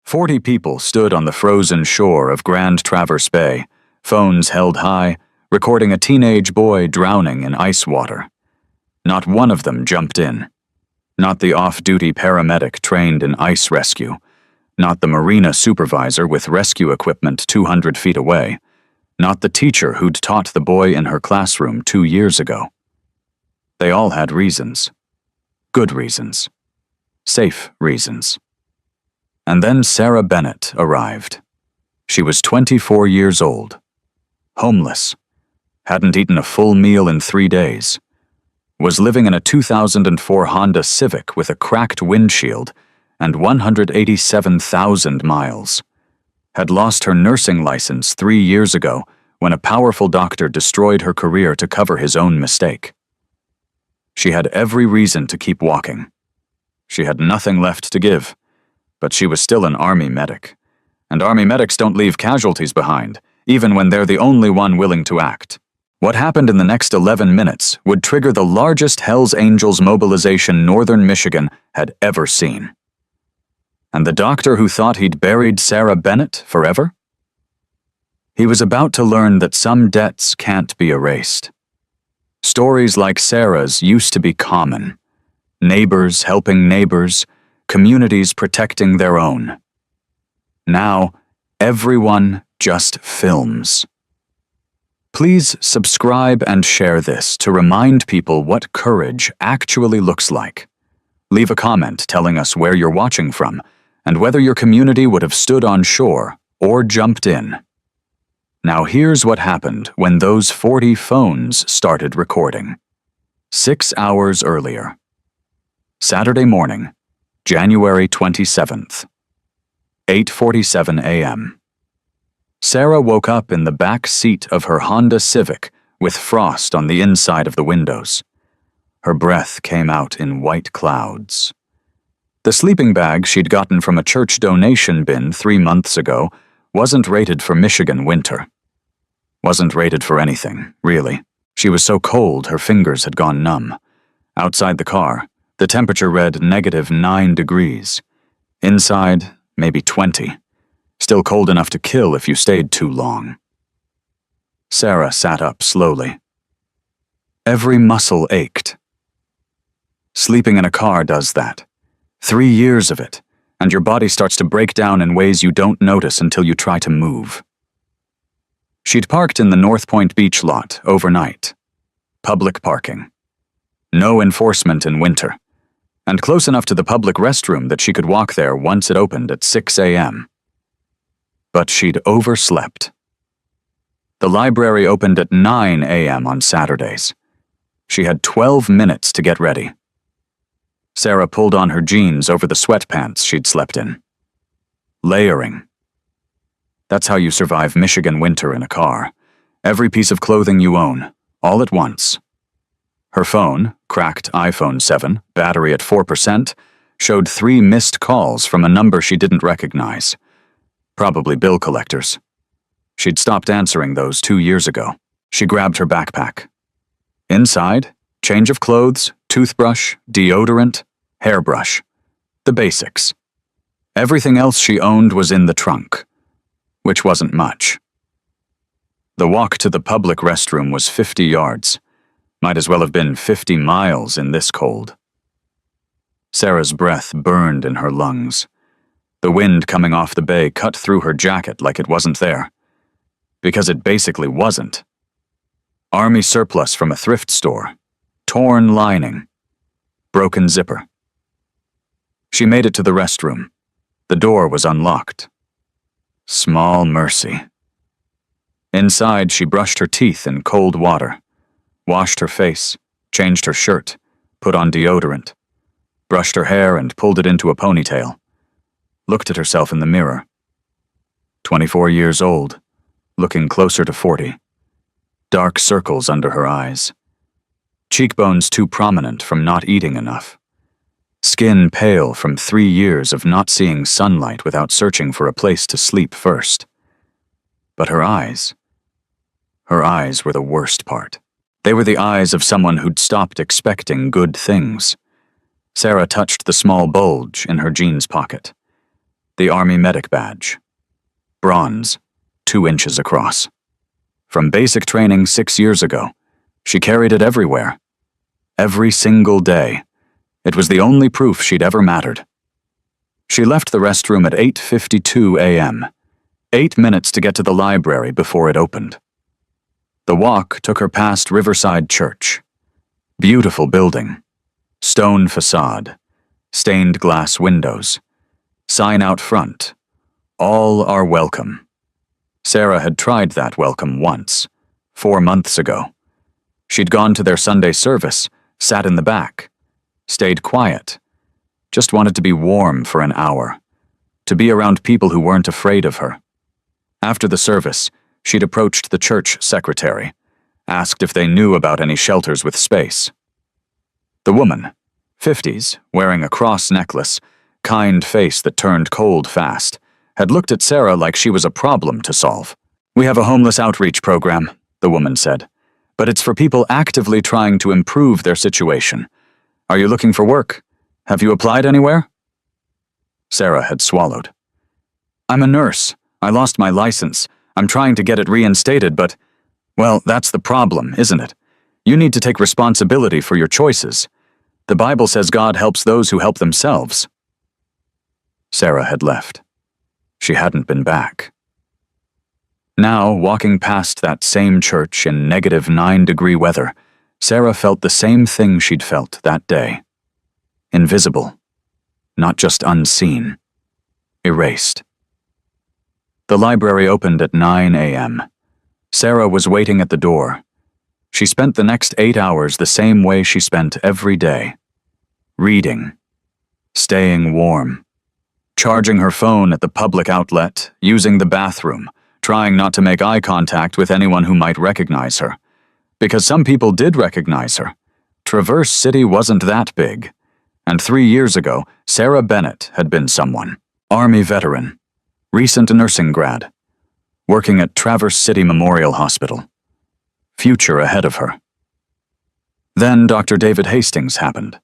40 people stood on the frozen shore of Grand Traverse Bay, phones held high, recording a teenage boy drowning in ice water. Not one of them jumped in. Not the off-duty paramedic trained in ice rescue. Not the marina supervisor with rescue equipment 200 feet away. Not the teacher who'd taught the boy in her classroom 2 years ago. They all had reasons. Good reasons. Safe reasons. And then Sarah Bennett arrived. She was 24 years old. Homeless. Hadn't eaten a full meal in 3 days. Was living in a 2004 Honda Civic with a cracked windshield and 187,000 miles. Had lost her nursing license 3 years ago when a powerful doctor destroyed her career to cover his own mistake. She had every reason to keep walking. She had nothing left to give, but she was still an Army medic. And Army medics don't leave casualties behind, even when they're the only one willing to act. What happened in the next 11 minutes would trigger the largest Hells Angels mobilization Northern Michigan had ever seen. And the doctor who thought he'd buried Sarah Bennett forever? He was about to learn that some debts can't be erased. Stories like Sarah's used to be common. Neighbors helping neighbors, communities protecting their own. Now, everyone just films. Please subscribe and share this to remind people what courage actually looks like. Leave a comment telling us where you're watching from and whether your community would have stood on shore or jumped in. Now here's what happened when those 40 phones started recording. 6 hours earlier. Saturday morning, January 27th. 8:47 a.m. Sarah woke up in the back seat of her Honda Civic with frost on the inside of the windows. Her breath came out in white clouds. The sleeping bag she'd gotten from a church donation bin 3 months ago wasn't rated for Michigan winter. Wasn't rated for anything, really. She was so cold her fingers had gone numb. Outside the car, the temperature read -9 degrees. Inside, maybe 20. Still cold enough to kill if you stayed too long. Sarah sat up slowly. Every muscle ached. Sleeping in a car does that. 3 years of it, and your body starts to break down in ways you don't notice until you try to move. She'd parked in the North Point Beach lot overnight. Public parking. No enforcement in winter, and close enough to the public restroom that she could walk there once it opened at 6 a.m. But she'd overslept. The library opened at 9 a.m. on Saturdays. She had 12 minutes to get ready. Sarah pulled on her jeans over the sweatpants she'd slept in. Layering. That's how you survive Michigan winter in a car. Every piece of clothing you own, all at once. Her phone, cracked iPhone 7, battery at 4%, showed 3 missed calls from a number she didn't recognize. Probably bill collectors. She'd stopped answering those 2 years ago. She grabbed her backpack. Inside, change of clothes, toothbrush, deodorant, hairbrush. The basics. Everything else she owned was in the trunk, which wasn't much. The walk to the public restroom was 50 yards. Might as well have been 50 miles in this cold. Sarah's breath burned in her lungs. The wind coming off the bay cut through her jacket like it wasn't there. Because it basically wasn't. Army surplus from a thrift store. Torn lining. Broken zipper. She made it to the restroom. The door was unlocked. Small mercy. Inside, she brushed her teeth in cold water. Washed her face, changed her shirt, put on deodorant, brushed her hair and pulled it into a ponytail. Looked at herself in the mirror. 24 years old, looking closer to 40. Dark circles under her eyes. Cheekbones too prominent from not eating enough. Skin pale from 3 years of not seeing sunlight without searching for a place to sleep first. But her eyes were the worst part. They were the eyes of someone who'd stopped expecting good things. Sarah touched the small bulge in her jeans pocket. The Army Medic Badge. Bronze, 2 inches across. From basic training 6 years ago, she carried it everywhere. Every single day. It was the only proof she'd ever mattered. She left the restroom at 8:52 a.m., 8 minutes to get to the library before it opened. The walk took her past Riverside Church. Beautiful building. Stone facade. Stained glass windows. Sign out front. All are welcome. Sarah had tried that welcome once, 4 months ago. She'd gone to their Sunday service, sat in the back, stayed quiet, just wanted to be warm for an hour, to be around people who weren't afraid of her. After the service, she'd approached the church secretary, asked if they knew about any shelters with space. The woman, 50s, wearing a cross necklace, kind face that turned cold fast, had looked at Sarah like she was a problem to solve. "We have a homeless outreach program," the woman said, "but it's for people actively trying to improve their situation. Are you looking for work? Have you applied anywhere?" Sarah had swallowed. "I'm a nurse. I lost my license. I'm trying to get it reinstated, but, well, that's the problem, isn't it? You need to take responsibility for your choices. The Bible says God helps those who help themselves." Sarah had left. She hadn't been back. Now, walking past that same church in -9-degree weather, Sarah felt the same thing she'd felt that day. Invisible. Not just unseen. Erased. The library opened at 9 a.m. Sarah was waiting at the door. She spent the next 8 hours the same way she spent every day. Reading. Staying warm. Charging her phone at the public outlet, using the bathroom, trying not to make eye contact with anyone who might recognize her. Because some people did recognize her. Traverse City wasn't that big. And 3 years ago, Sarah Bennett had been someone. Army veteran. Recent nursing grad. Working at Traverse City Memorial Hospital. Future ahead of her. Then Dr. David Hastings happened.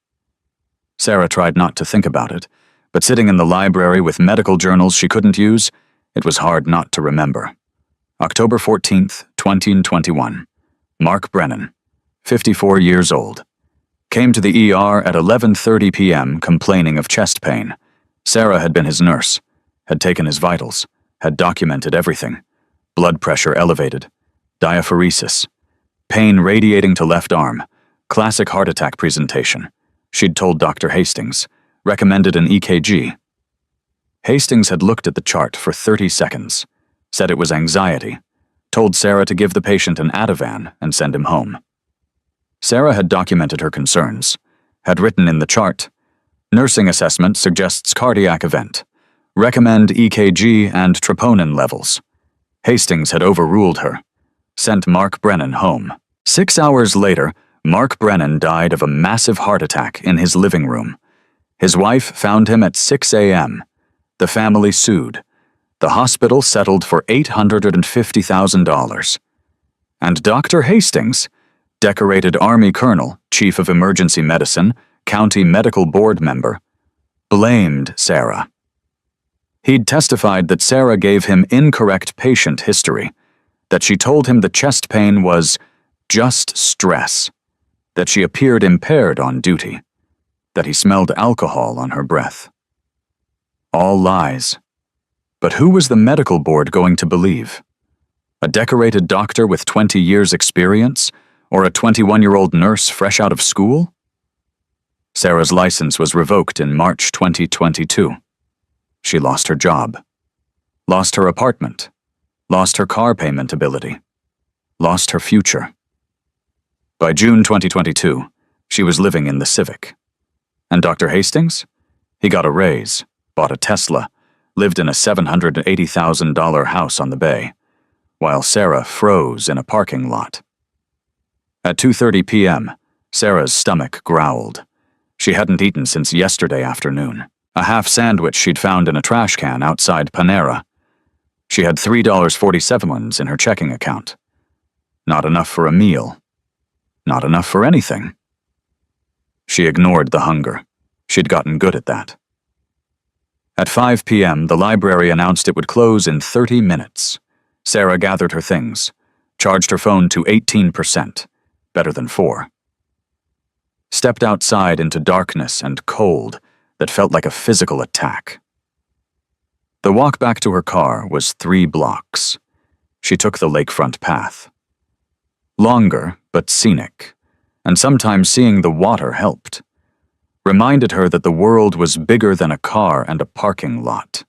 Sarah tried not to think about it, but sitting in the library with medical journals she couldn't use, it was hard not to remember. October 14th, 2021. Mark Brennan, 54 years old. Came to the ER at 11:30 p.m. complaining of chest pain. Sarah had been his nurse, had taken his vitals, had documented everything. Blood pressure elevated. Diaphoresis. Pain radiating to left arm. Classic heart attack presentation. She'd told Dr. Hastings. Recommended an EKG. Hastings had looked at the chart for 30 seconds, said it was anxiety, told Sarah to give the patient an Ativan and send him home. Sarah had documented her concerns, had written in the chart, "Nursing assessment suggests cardiac event. Recommend EKG and troponin levels." Hastings had overruled her, sent Mark Brennan home. 6 hours later, Mark Brennan died of a massive heart attack in his living room. His wife found him at 6 a.m. The family sued. The hospital settled for $850,000. And Dr. Hastings, decorated Army colonel, chief of emergency medicine, county medical board member, blamed Sarah. He'd testified that Sarah gave him incorrect patient history, that she told him the chest pain was just stress, that she appeared impaired on duty, that he smelled alcohol on her breath. All lies. But who was the medical board going to believe? A decorated doctor with 20 years' experience, or a 21-year-old nurse fresh out of school? Sarah's license was revoked in March 2022. She lost her job, lost her apartment, lost her car payment ability, lost her future. By June 2022, she was living in the Civic. And Dr. Hastings? He got a raise, bought a Tesla, lived in a $780,000 house on the bay, while Sarah froze in a parking lot. At 2:30 p.m., Sarah's stomach growled. She hadn't eaten since yesterday afternoon. A half sandwich she'd found in a trash can outside Panera. She had $3.47 in her checking account. Not enough for a meal. Not enough for anything. She ignored the hunger. She'd gotten good at that. At 5 p.m., the library announced it would close in 30 minutes. Sarah gathered her things, charged her phone to 18%, better than 4. Stepped outside into darkness and cold that felt like a physical attack. The walk back to her car was 3 blocks. She took the lakefront path. Longer, but scenic, and sometimes seeing the water helped. Reminded her that the world was bigger than a car and a parking lot.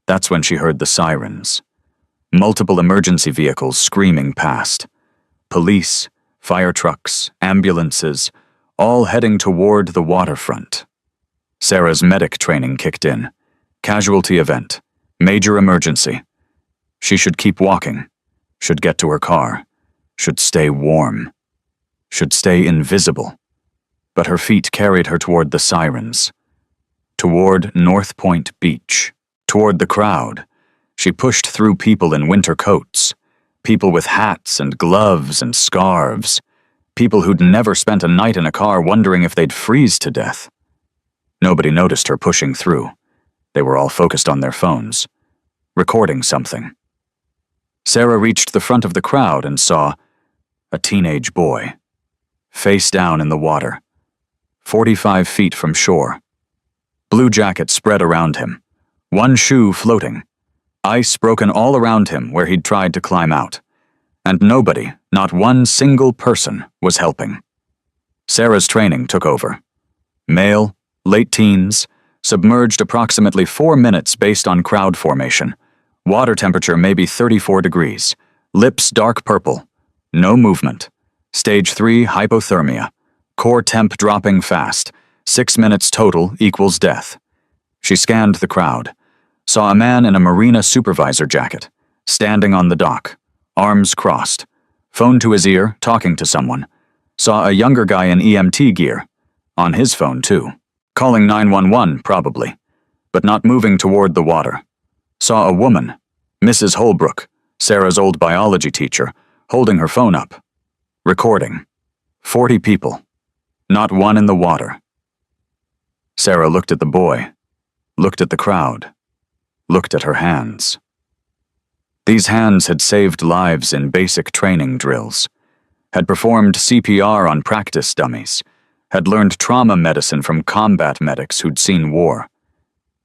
That's when she heard the sirens. Multiple emergency vehicles screaming past. Police, fire trucks, ambulances, all heading toward the waterfront. Sarah's medic training kicked in. Casualty event. Major emergency. She should keep walking. Should get to her car. Should stay warm. Should stay invisible. But her feet carried her toward the sirens. Toward North Point Beach. Toward the crowd. She pushed through people in winter coats. People with hats and gloves and scarves. People who'd never spent a night in a car wondering if they'd freeze to death. Nobody noticed her pushing through. They were all focused on their phones, recording something. Sarah reached the front of the crowd and saw a teenage boy, face down in the water, 45 feet from shore. Blue jacket spread around him, one shoe floating, ice broken all around him where he'd tried to climb out. And nobody, not one single person, was helping. Sarah's training took over. Male, late teens, submerged approximately 4 minutes based on crowd formation. Water temperature maybe 34 degrees. Lips dark purple. No movement. Stage 3 hypothermia. Core temp dropping fast. 6 minutes total equals death. She scanned the crowd. Saw a man in a marina supervisor jacket, standing on the dock. Arms crossed, phone to his ear, talking to someone. Saw a younger guy in EMT gear, on his phone too. Calling 911, probably, but not moving toward the water. Saw a woman, Mrs. Holbrook, Sarah's old biology teacher, holding her phone up. Recording. 40 people. Not one in the water. Sarah looked at the boy, looked at the crowd, looked at her hands. These hands had saved lives in basic training drills, had performed CPR on practice dummies, had learned trauma medicine from combat medics who'd seen war.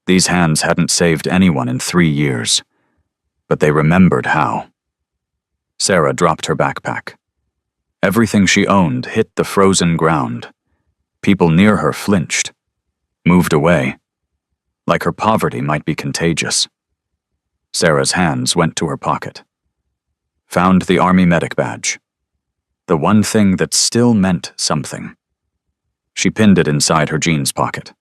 These hands hadn't saved anyone in 3 years, but they remembered how. Sarah dropped her backpack. Everything she owned hit the frozen ground. People near her flinched, moved away, like her poverty might be contagious. Sarah's hands went to her pocket. Found the Army medic badge. The one thing that still meant something. She pinned it inside her jeans pocket.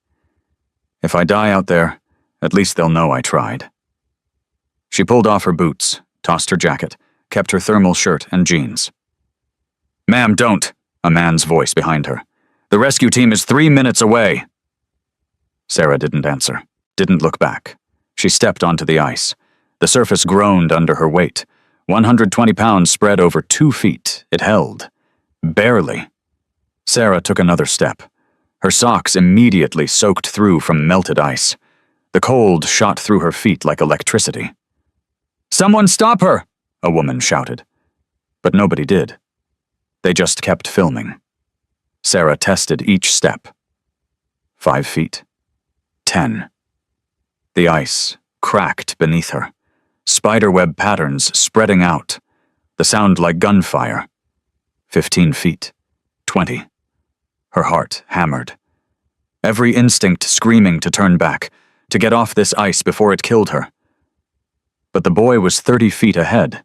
If I die out there, at least they'll know I tried. She pulled off her boots, tossed her jacket, kept her thermal shirt and jeans. "Ma'am, don't," a man's voice behind her. "The rescue team is 3 minutes away." Sarah didn't answer, didn't look back. She stepped onto the ice. The surface groaned under her weight. 120 pounds spread over 2 feet. It held. Barely. Sarah took another step. Her socks immediately soaked through from melted ice. The cold shot through her feet like electricity. "Someone stop her!" a woman shouted. But nobody did. They just kept filming. Sarah tested each step. 5 feet. 10. The ice cracked beneath her. Spiderweb patterns spreading out. The sound like gunfire. 15 feet. 20. Her heart hammered. Every instinct screaming to turn back, to get off this ice before it killed her. But the boy was 30 feet ahead,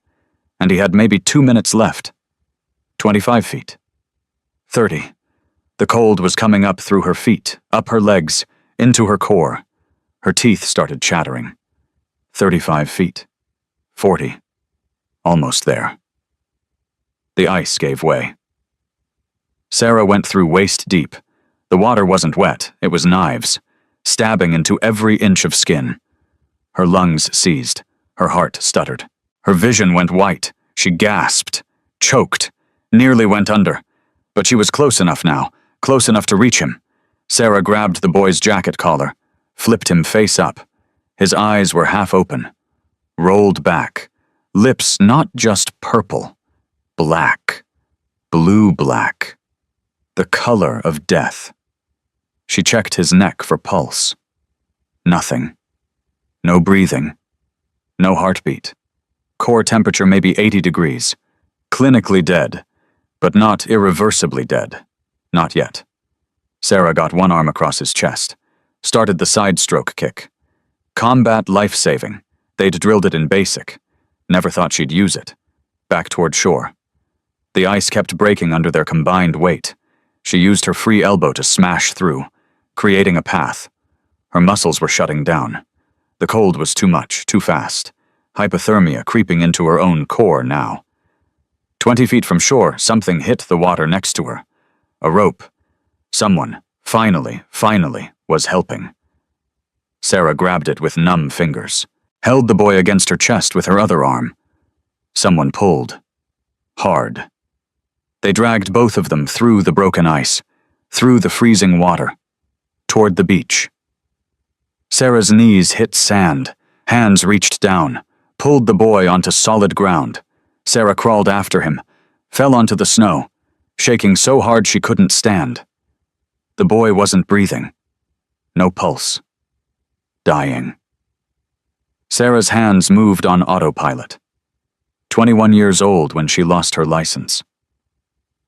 and he had maybe 2 minutes left. 25 feet. 30. The cold was coming up through her feet, up her legs, into her core. Her teeth started chattering. 35 feet. 40. Almost there. The ice gave way. Sarah went through waist deep. The water wasn't wet, it was knives, stabbing into every inch of skin. Her lungs seized. Her heart stuttered. Her vision went white. She gasped, choked, nearly went under. But she was close enough now, close enough to reach him. Sarah grabbed the boy's jacket collar, flipped him face up. His eyes were half open, rolled back, lips not just purple, black, blue-black, the color of death. She checked his neck for pulse. Nothing. No breathing. No heartbeat. Core temperature maybe 80 degrees. Clinically dead, but not irreversibly dead. Not yet. Sarah got one arm across his chest, started the side stroke kick. Combat life-saving. They'd drilled it in basic. Never thought she'd use it. Back toward shore. The ice kept breaking under their combined weight. She used her free elbow to smash through, creating a path. Her muscles were shutting down. The cold was too much, too fast. Hypothermia creeping into her own core now. 20 feet from shore, something hit the water next to her. A rope. Someone, finally, was helping. Sarah grabbed it with numb fingers, held the boy against her chest with her other arm. Someone pulled. Hard. They dragged both of them through the broken ice, through the freezing water, toward the beach. Sarah's knees hit sand, hands reached down, pulled the boy onto solid ground. Sarah crawled after him, fell onto the snow, shaking so hard she couldn't stand. The boy wasn't breathing. No pulse. Dying. Sarah's hands moved on autopilot. 21 years old when she lost her license.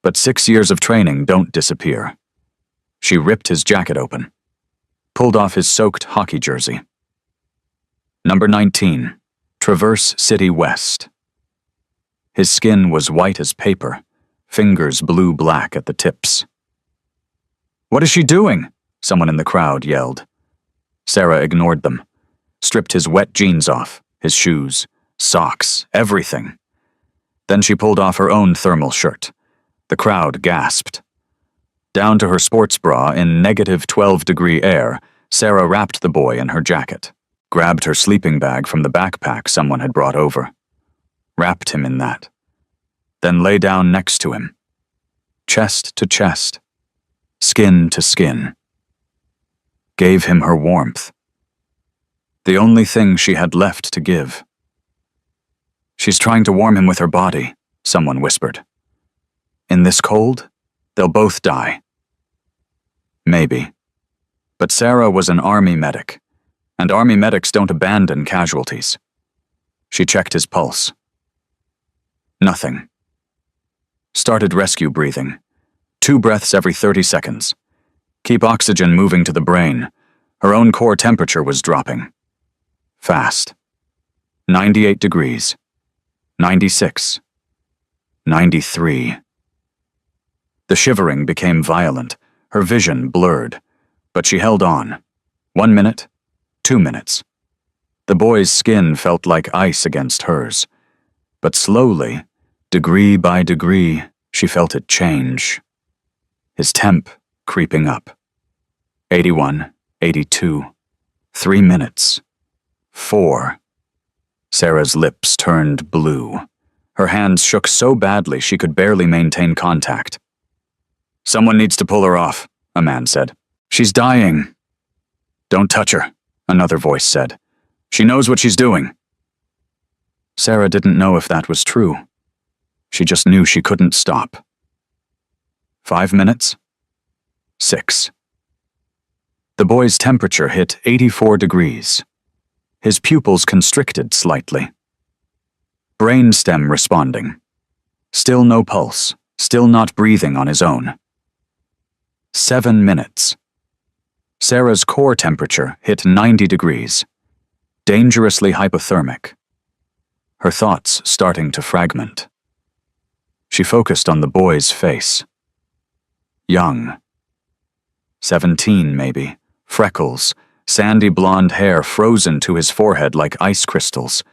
But 6 years of training don't disappear. She ripped his jacket open, pulled off his soaked hockey jersey. Number 19, Traverse City West. His skin was white as paper, fingers blue-black at the tips. "What is she doing?" someone in the crowd yelled. Sarah ignored them, stripped his wet jeans off, his shoes, socks, everything. Then she pulled off her own thermal shirt. The crowd gasped. Down to her sports bra in negative 12-degree air, Sarah wrapped the boy in her jacket, grabbed her sleeping bag from the backpack someone had brought over, wrapped him in that, then lay down next to him, chest to chest, skin to skin. Gave him her warmth. The only thing she had left to give. "She's trying to warm him with her body," someone whispered. "In this cold, they'll both die." Maybe. But Sarah was an army medic, and army medics don't abandon casualties. She checked his pulse. Nothing. Started rescue breathing. 2 breaths every 30 seconds. Keep oxygen moving to the brain. Her own core temperature was dropping. Fast. 98 degrees. 96. 93. The shivering became violent, her vision blurred, but she held on. 1 minute, 2 minutes. The boy's skin felt like ice against hers, but slowly, degree by degree, she felt it change. His temp creeping up. 81, 82, 3 minutes, 4. Sarah's lips turned blue. Her hands shook so badly she could barely maintain contact. "Someone needs to pull her off," a man said. "She's dying." "Don't touch her," another voice said. "She knows what she's doing." Sarah didn't know if that was true. She just knew she couldn't stop. 5 minutes? 6. The boy's temperature hit 84 degrees. His pupils constricted slightly. Brainstem responding. Still no pulse, still not breathing on his own. 7 minutes. Sarah's core temperature hit 90 degrees. Dangerously hypothermic. Her thoughts starting to fragment. She focused on the boy's face. Young. 17, maybe. Freckles, sandy blonde hair frozen to his forehead like ice crystals.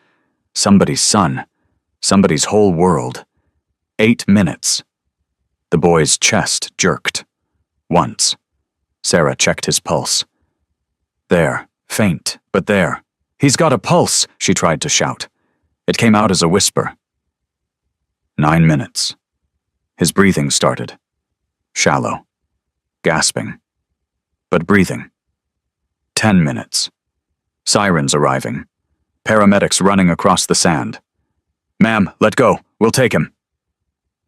Somebody's son. Somebody's whole world. 8 minutes. The boy's chest jerked. Once. Sarah checked his pulse. There. Faint, but there. "He's got a pulse," she tried to shout. It came out as a whisper. 9 minutes. His breathing started. Shallow. Gasping. But breathing. 10 minutes. Sirens arriving. Paramedics running across the sand. "Ma'am, let go. We'll take him."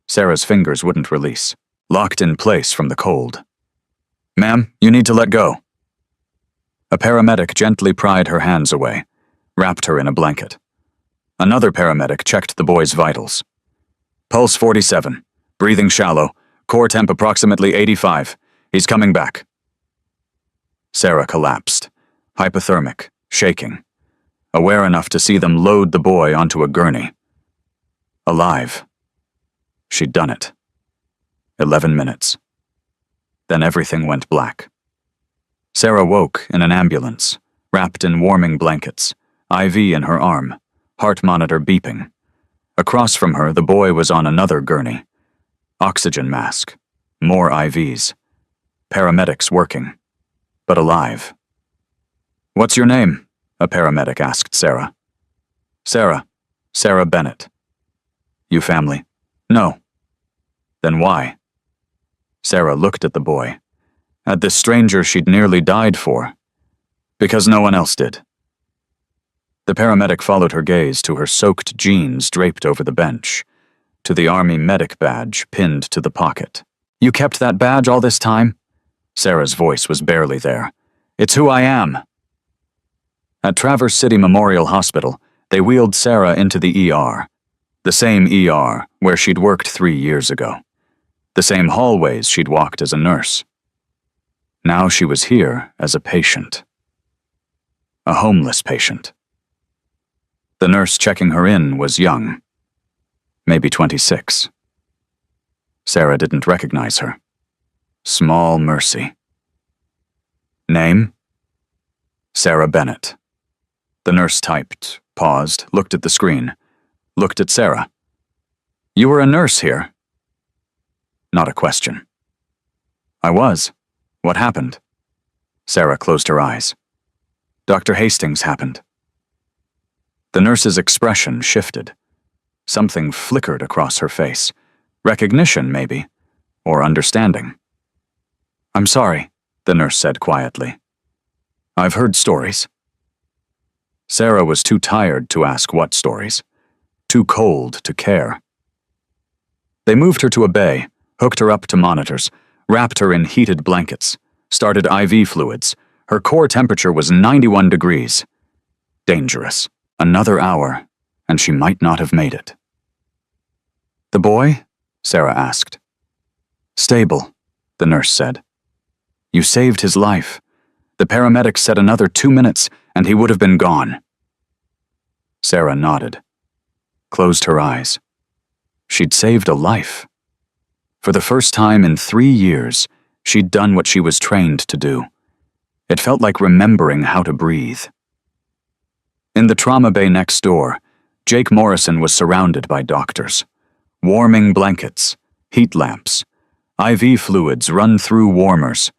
Sarah's fingers wouldn't release, locked in place from the cold. "Ma'am, you need to let go." A paramedic gently pried her hands away, wrapped her in a blanket. Another paramedic checked the boy's vitals. "Pulse 47, breathing shallow, core temp approximately 85. He's coming back." Sarah collapsed, hypothermic, shaking, aware enough to see them load the boy onto a gurney. Alive. She'd done it. 11 minutes. Then everything went black. Sarah woke in an ambulance, wrapped in warming blankets, IV in her arm, heart monitor beeping. Across from her, the boy was on another gurney. Oxygen mask, more IVs. Paramedics working, but alive. "What's your name?" a paramedic asked Sarah. Sarah Bennett." "You family?" "No." "Then why?" Sarah looked at the boy, at this stranger she'd nearly died for. "Because no one else did." The paramedic followed her gaze to her soaked jeans draped over the bench, to the Army medic badge pinned to the pocket. "You kept that badge all this time?" Sarah's voice was barely there. "It's who I am." At Traverse City Memorial Hospital, they wheeled Sarah into the ER, the same ER where she'd worked 3 years ago, the same hallways she'd walked as a nurse. Now she was here as a patient. A homeless patient. The nurse checking her in was young, maybe 26. Sarah didn't recognize her. Small mercy. Name? Sarah Bennett. The nurse typed, paused, looked at the screen, looked at Sarah. "You were a nurse here?" Not a question. "I was. What happened?" Sarah closed her eyes. "Dr. Hastings happened." The nurse's expression shifted. Something flickered across her face. Recognition, maybe, or understanding. "I'm sorry," the nurse said quietly. "I've heard stories." Sarah was too tired to ask what stories, too cold to care. They moved her to a bay, hooked her up to monitors, wrapped her in heated blankets, started IV fluids. Her core temperature was 91 degrees. Dangerous. Another hour, and she might not have made it. "The boy?" Sarah asked. "Stable," the nurse said. "You saved his life. The paramedics said another 2 minutes, and he would have been gone." Sarah nodded, closed her eyes. She'd saved a life. For the first time in 3 years, she'd done what she was trained to do. It felt like remembering how to breathe. In the trauma bay next door, Jake Morrison was surrounded by doctors. Warming blankets, heat lamps, IV fluids run through warmers.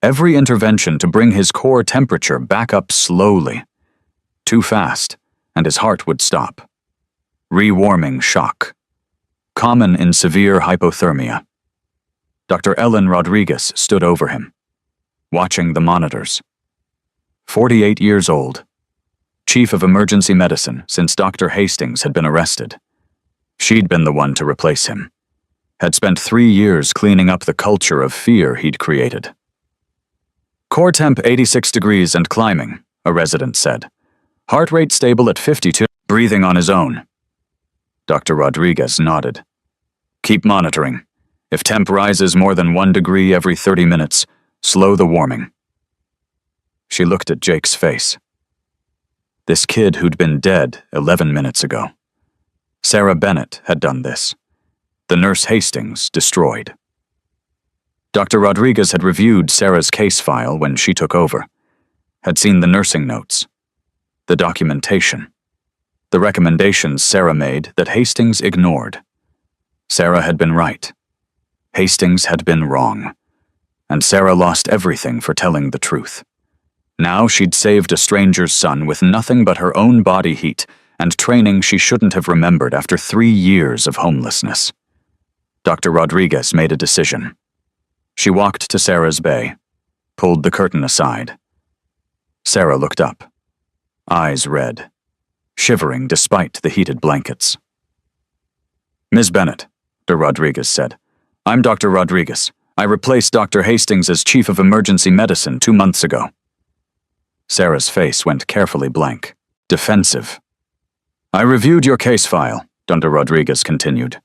Every intervention to bring his core temperature back up slowly. Too fast, and his heart would stop. Rewarming shock. Common in severe hypothermia. Dr. Ellen Rodriguez stood over him, watching the monitors. 48 years old. Chief of Emergency Medicine since Dr. Hastings had been arrested. She'd been the one to replace him. Had spent 3 years cleaning up the culture of fear he'd created. "Core temp 86 degrees and climbing," a resident said. "Heart rate stable at 52, breathing on his own." Dr. Rodriguez nodded. "Keep monitoring. If temp rises more than 1 degree every 30 minutes, slow the warming." She looked at Jake's face. This kid who'd been dead 11 minutes ago. Sarah Bennett had done this. The nurse Hastings destroyed. Dr. Rodriguez had reviewed Sarah's case file when she took over, had seen the nursing notes, the documentation, the recommendations Sarah made that Hastings ignored. Sarah had been right. Hastings had been wrong. And Sarah lost everything for telling the truth. Now she'd saved a stranger's son with nothing but her own body heat and training she shouldn't have remembered after 3 years of homelessness. Dr. Rodriguez made a decision. She walked to Sarah's bay, pulled the curtain aside. Sarah looked up, eyes red, shivering despite the heated blankets. "Ms. Bennett," Dr. Rodriguez said. "I'm Dr. Rodriguez. I replaced Dr. Hastings as Chief of Emergency Medicine 2 months ago." Sarah's face went carefully blank, defensive. "I reviewed your case file," Dr. Rodriguez continued.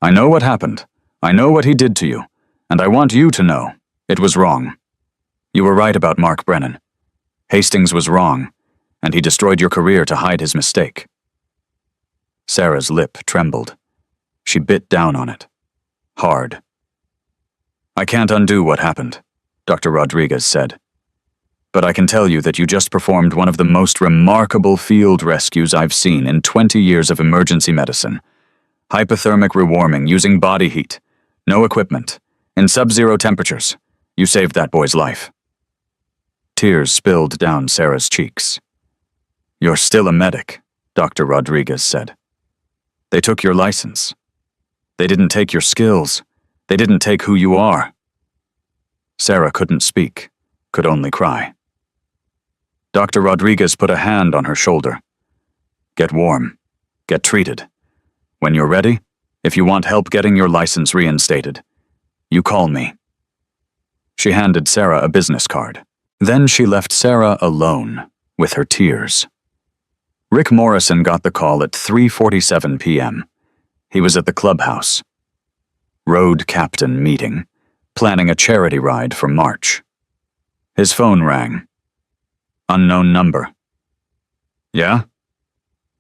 "I know what happened. I know what he did to you, and I want you to know it was wrong. You were right about Mark Brennan. Hastings was wrong, and he destroyed your career to hide his mistake." Sarah's lip trembled. She bit down on it, hard. "I can't undo what happened," Dr. Rodriguez said. "But I can tell you that you just performed one of the most remarkable field rescues I've seen in 20 years of emergency medicine. Hypothermic rewarming using body heat, no equipment, in sub-zero temperatures. You saved that boy's life." Tears spilled down Sarah's cheeks. "You're still a medic," Dr. Rodriguez said. "They took your license. They didn't take your skills. They didn't take who you are." Sarah couldn't speak, could only cry. Dr. Rodriguez put a hand on her shoulder. "Get warm. Get treated. When you're ready, if you want help getting your license reinstated, you call me." She handed Sarah a business card. Then she left Sarah alone with her tears. Rick Morrison got the call at 3:47 p.m. He was at the clubhouse. Road captain meeting, planning a charity ride for March. His phone rang. Unknown number. "Yeah?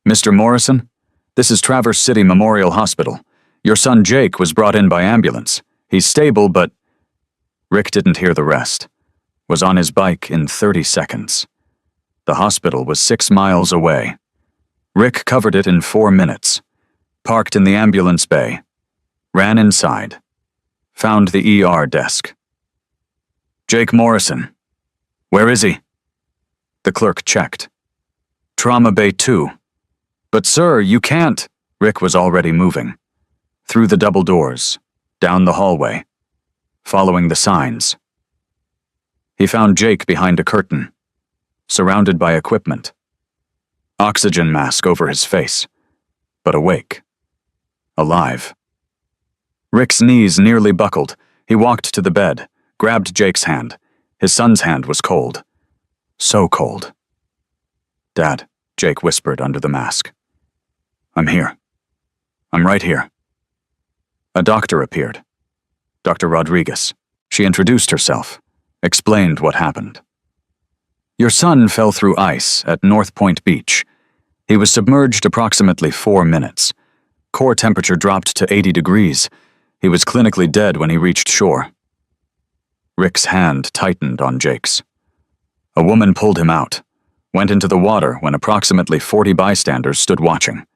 Mr. Morrison? This is Traverse City Memorial Hospital. Your son Jake was brought in by ambulance. He's stable, but—" Rick didn't hear the rest. Was on his bike in 30 seconds. The hospital was 6 miles away. Rick covered it in 4 minutes. Parked in the ambulance bay. Ran inside. Found the ER desk. "Jake Morrison. Where is he?" The clerk checked. "Trauma Bay 2. "But sir, you can't." Rick was already moving. Through the double doors. Down the hallway. Following the signs. He found Jake behind a curtain, surrounded by equipment. Oxygen mask over his face, but awake. Alive. Rick's knees nearly buckled. He walked to the bed, grabbed Jake's hand. His son's hand was cold. So cold. "Dad," Jake whispered under the mask. "I'm here. I'm right here." A doctor appeared. Dr. Rodriguez. She introduced herself. Explained what happened. "Your son fell through ice at North Point Beach. He was submerged approximately 4 minutes. Core temperature dropped to 80 degrees. He was clinically dead when he reached shore." Rick's hand tightened on Jake's. A woman pulled him out, went into the water when approximately 40 bystanders stood watching.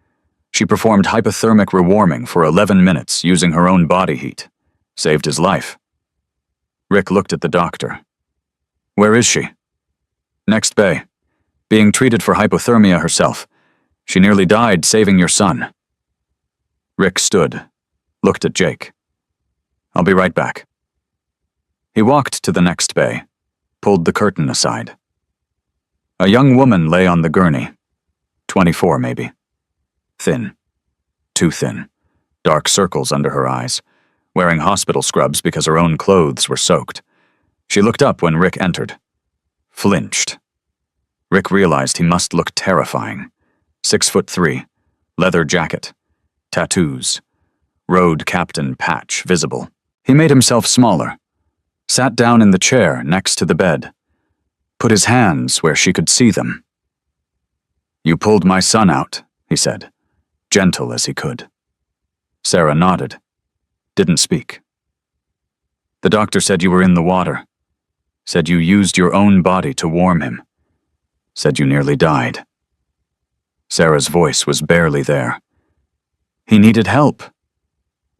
She performed hypothermic rewarming for 11 minutes using her own body heat. Saved his life. Rick looked at the doctor. "Where is she?" "Next bay. Being treated for hypothermia herself. She nearly died saving your son." Rick stood, looked at Jake. "I'll be right back." He walked to the next bay, pulled the curtain aside. A young woman lay on the gurney. 24 maybe. Thin. Too thin. Dark circles under her eyes. Wearing hospital scrubs because her own clothes were soaked. She looked up when Rick entered. Flinched. Rick realized he must look terrifying. 6'3", leather jacket, tattoos, road captain patch visible. He made himself smaller. Sat down in the chair next to the bed. Put his hands where she could see them. "You pulled my son out," he said, gentle as he could. Sarah nodded. Didn't speak. "The doctor said you were in the water. Said you used your own body to warm him. Said you nearly died." Sarah's voice was barely there. "He needed help.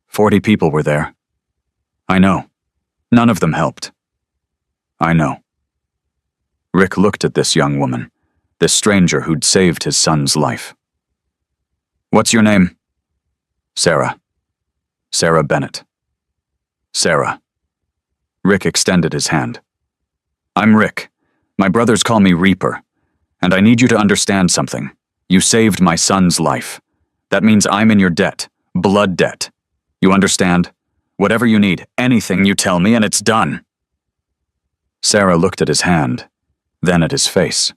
40 people were there. I know. None of them helped. I know." Rick looked at this young woman, this stranger who'd saved his son's life. "What's your name?" "Sarah. Sarah Bennett." "Sarah." Rick extended his hand. "I'm Rick. My brothers call me Reaper, and I need you to understand something. You saved my son's life. That means I'm in your debt, blood debt. You understand? Whatever you need, anything you tell me, and it's done." Sarah looked at his hand, then at his face.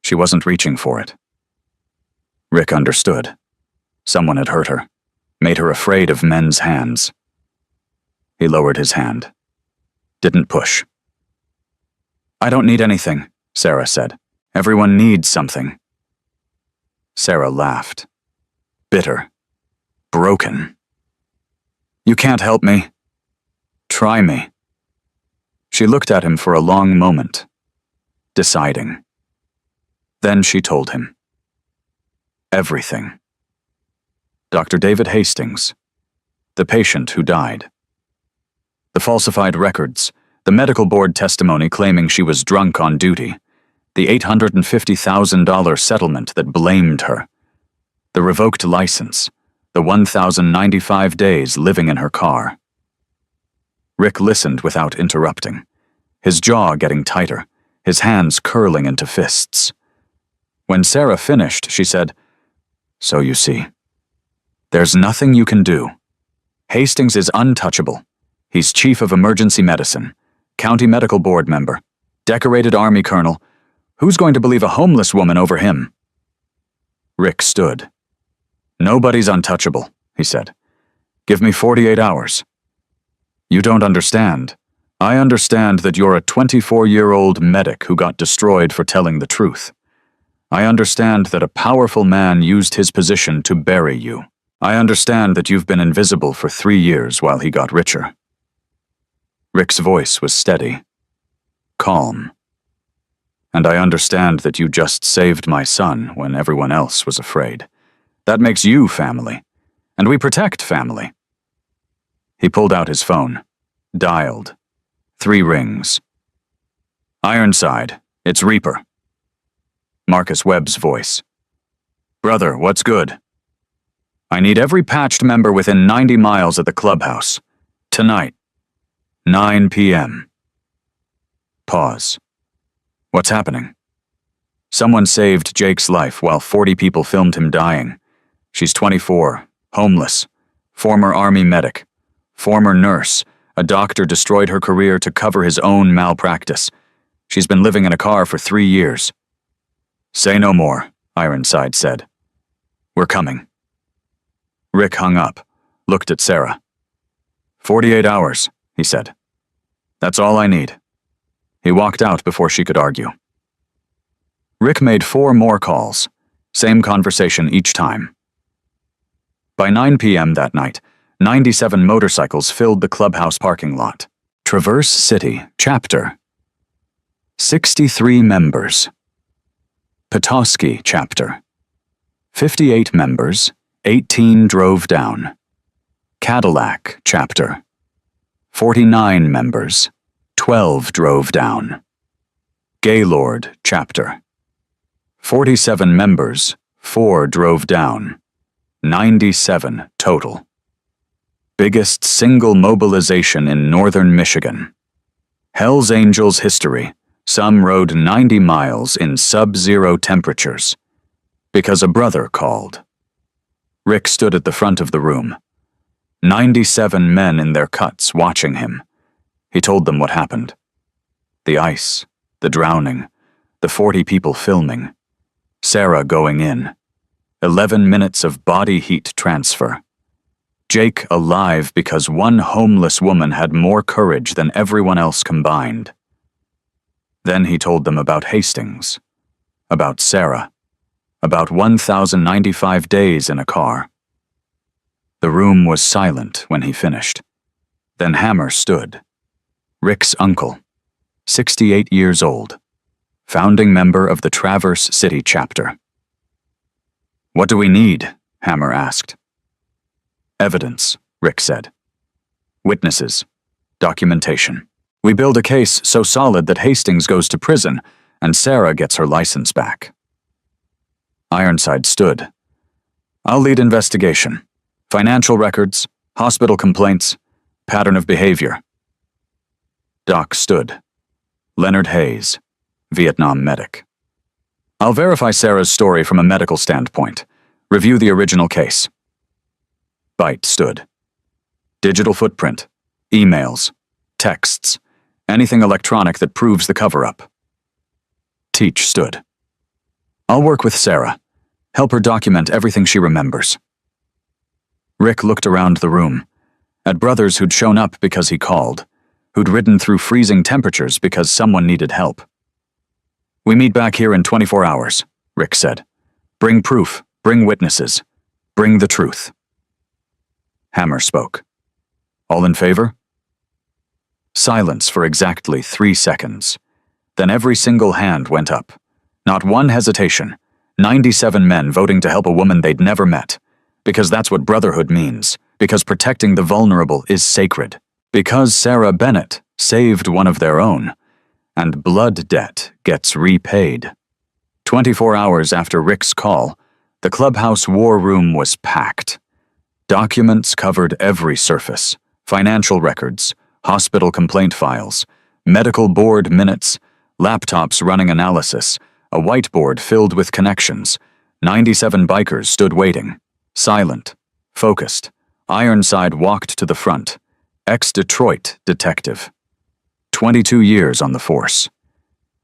She wasn't reaching for it. Rick understood. Someone had hurt her, made her afraid of men's hands. He lowered his hand. Didn't push. "I don't need anything," Sarah said. "Everyone needs something." Sarah laughed. Bitter. Broken. "You can't help me. Try me." She looked at him for a long moment, deciding. Then she told him. Everything. Dr. David Hastings, the patient who died. The falsified records, the medical board testimony claiming she was drunk on duty, the $850,000 settlement that blamed her, the revoked license, the 1,095 days living in her car. Rick listened without interrupting, his jaw getting tighter, his hands curling into fists. When Sarah finished, she said, "So you see, there's nothing you can do. Hastings is untouchable. He's chief of emergency medicine, county medical board member, decorated Army colonel. Who's going to believe a homeless woman over him?" Rick stood. "Nobody's untouchable," he said. "Give me 48 hours. You don't understand. I understand that you're a 24-year-old medic who got destroyed for telling the truth. I understand that a powerful man used his position to bury you. I understand that you've been invisible for 3 years while he got richer." Rick's voice was steady, calm. "And I understand that you just saved my son when everyone else was afraid. That makes you family, and we protect family." He pulled out his phone, dialed. 3 rings. "Ironside, it's Reaper." Marcus Webb's voice. "Brother, what's good?" "I need every patched member within 90 miles at the clubhouse. Tonight, 9 p.m. Pause. "What's happening?" "Someone saved Jake's life while 40 people filmed him dying. She's 24, homeless, former Army medic, former nurse. A doctor destroyed her career to cover his own malpractice. She's been living in a car for 3 years." "Say no more," Ironside said. "We're coming." Rick hung up, looked at Sarah. 48 hours, he said. "That's all I need." He walked out before she could argue. Rick made 4 more calls, same conversation each time. By 9 p.m. that night, 97 motorcycles filled the clubhouse parking lot. Traverse City, Chapter. 63 members. Petoskey, Chapter. 58 members, 18 drove down. Cadillac, Chapter. 49 members, 12 drove down. Gaylord, Chapter. 47 members, 4 drove down. 97 total. Biggest single mobilization in northern Michigan. Hell's Angels history. Some rode 90 miles in sub-zero temperatures. Because a brother called. Rick stood at the front of the room. 97 men in their cuts watching him. He told them what happened. The ice, the drowning, the 40 people filming. Sarah going in. 11 minutes of body heat transfer. Jake alive because one homeless woman had more courage than everyone else combined. Then he told them about Hastings, about Sarah, about 1,095 days in a car. The room was silent when he finished. Then Hammer stood. Rick's uncle, 68 years old, founding member of the Traverse City chapter. "What do we need?" Hammer asked. "Evidence," Rick said. "Witnesses. Documentation. We build a case so solid that Hastings goes to prison and Sarah gets her license back." Ironside stood. "I'll lead investigation. Financial records, hospital complaints, pattern of behavior." Doc stood. Leonard Hayes, Vietnam medic. I'll verify Sarah's story from a medical standpoint. Review the original case. Byte stood. Digital footprint, emails, texts, anything electronic that proves the cover-up. Teach stood. I'll work with Sarah. Help her document everything she remembers. Rick looked around the room, at brothers who'd shown up because he called, who'd ridden through freezing temperatures because someone needed help. We meet back here in 24 hours, Rick said. Bring proof, bring witnesses, bring the truth. Hammer spoke. All in favor? Silence for exactly 3 seconds. Then every single hand went up. Not one hesitation. 97 men voting to help a woman they'd never met. Because that's what brotherhood means. Because protecting the vulnerable is sacred. Because Sarah Bennett saved one of their own. And blood debt gets repaid. 24 hours after Rick's call, the clubhouse war room was packed. Documents covered every surface. Financial records, hospital complaint files, medical board minutes, laptops running analysis, a whiteboard filled with connections. 97 bikers stood waiting, silent, focused. Ironside walked to the front, ex-Detroit detective. 22 years on the force.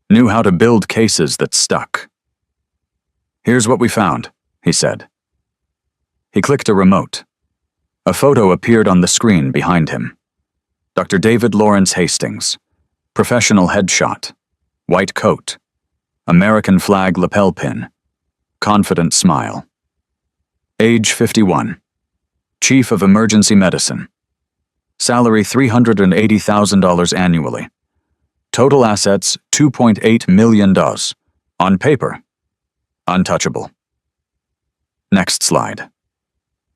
Knew how to build cases that stuck. Here's what we found, he said. He clicked a remote. A photo appeared on the screen behind him. Dr. David Lawrence Hastings. Professional headshot. White coat. American flag lapel pin. Confident smile. Age 51. Chief of Emergency Medicine. Salary $380,000 annually. Total assets $2.8 million. On paper, untouchable. Next slide.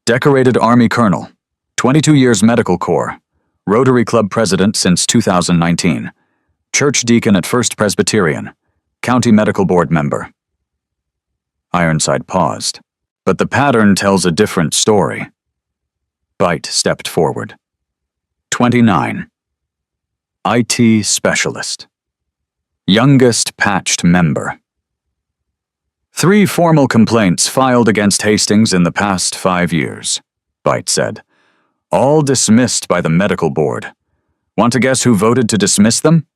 Decorated Army Colonel, 22 years Medical Corps, Rotary Club President since 2019, Church Deacon at First Presbyterian, County Medical Board member. Ironside paused, but the pattern tells a different story. Byte stepped forward. 29. IT specialist. Youngest patched member. 3 formal complaints filed against Hastings in the past 5 years, Byte said. All dismissed by the medical board. Want to guess who voted to dismiss them?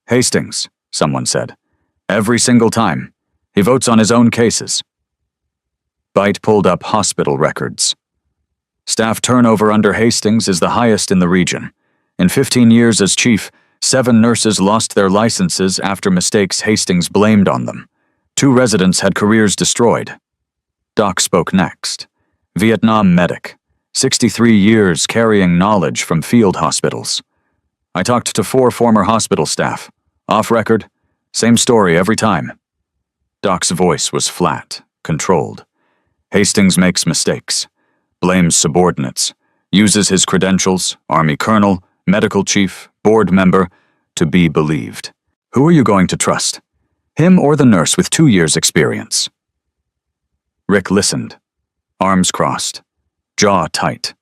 Hastings, someone said. Every single time. He votes on his own cases. Byte pulled up hospital records. Staff turnover under Hastings is the highest in the region. In 15 years as chief, 7 nurses lost their licenses after mistakes Hastings blamed on them. 2 residents had careers destroyed. Doc spoke next. Vietnam medic. 63 years carrying knowledge from field hospitals. I talked to 4 former hospital staff. Off record, same story every time. Doc's voice was flat, controlled. Hastings makes mistakes. Blames subordinates. Uses his credentials, Army Colonel, medical chief, board member, to be believed. Who are you going to trust? Him or the nurse with 2 years' experience? Rick listened, arms crossed, jaw tight.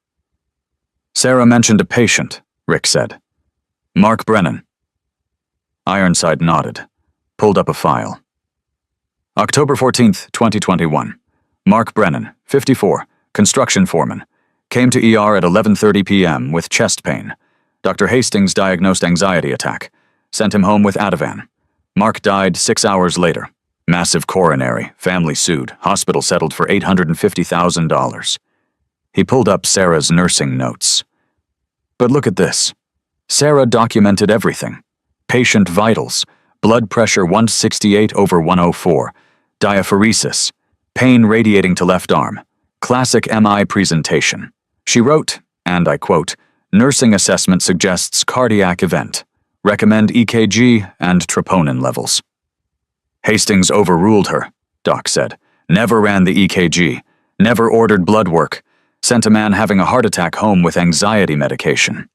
Sarah mentioned a patient, Rick said. Mark Brennan. Ironside nodded, pulled up a file. October 14th, 2021. Mark Brennan, 54, construction foreman. Came to ER at 11:30 p.m. with chest pain. Dr. Hastings diagnosed anxiety attack. Sent him home with Ativan. Mark died 6 hours later. Massive coronary, family sued, hospital settled for $850,000. He pulled up Sarah's nursing notes. But look at this. Sarah documented everything. Patient vitals, blood pressure 168/104, diaphoresis, pain radiating to left arm, classic MI presentation. She wrote, and I quote, nursing assessment suggests cardiac event. Recommend EKG and troponin levels. Hastings overruled her, Doc said. Never ran the EKG. Never ordered blood work. Sent a man having a heart attack home with anxiety medication.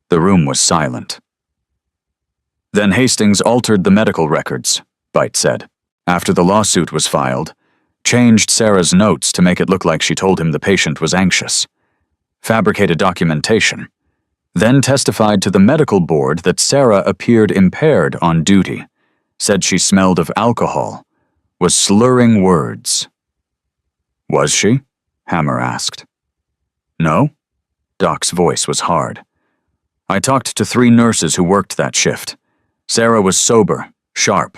The room was silent. Then Hastings altered the medical records, Byte said, after the lawsuit was filed. Changed Sarah's notes to make it look like she told him the patient was anxious. Fabricated documentation. then testified to the medical board that Sarah appeared impaired on duty, said she smelled of alcohol, was slurring words. Was she? Hammer asked. No? Doc's voice was hard. I talked to 3 nurses who worked that shift. Sarah was sober, sharp,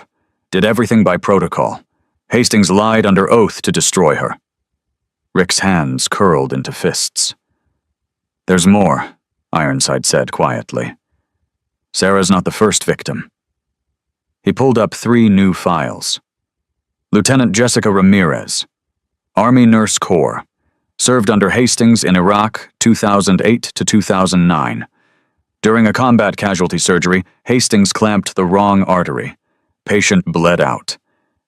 did everything by protocol. Hastings lied under oath to destroy her. Rick's hands curled into fists. There's more, Ironside said quietly. Sarah's not the first victim. He pulled up 3 new files. Lieutenant Jessica Ramirez, Army Nurse Corps, served under Hastings in Iraq 2008 to 2009. During a combat casualty surgery, Hastings clamped the wrong artery. Patient bled out.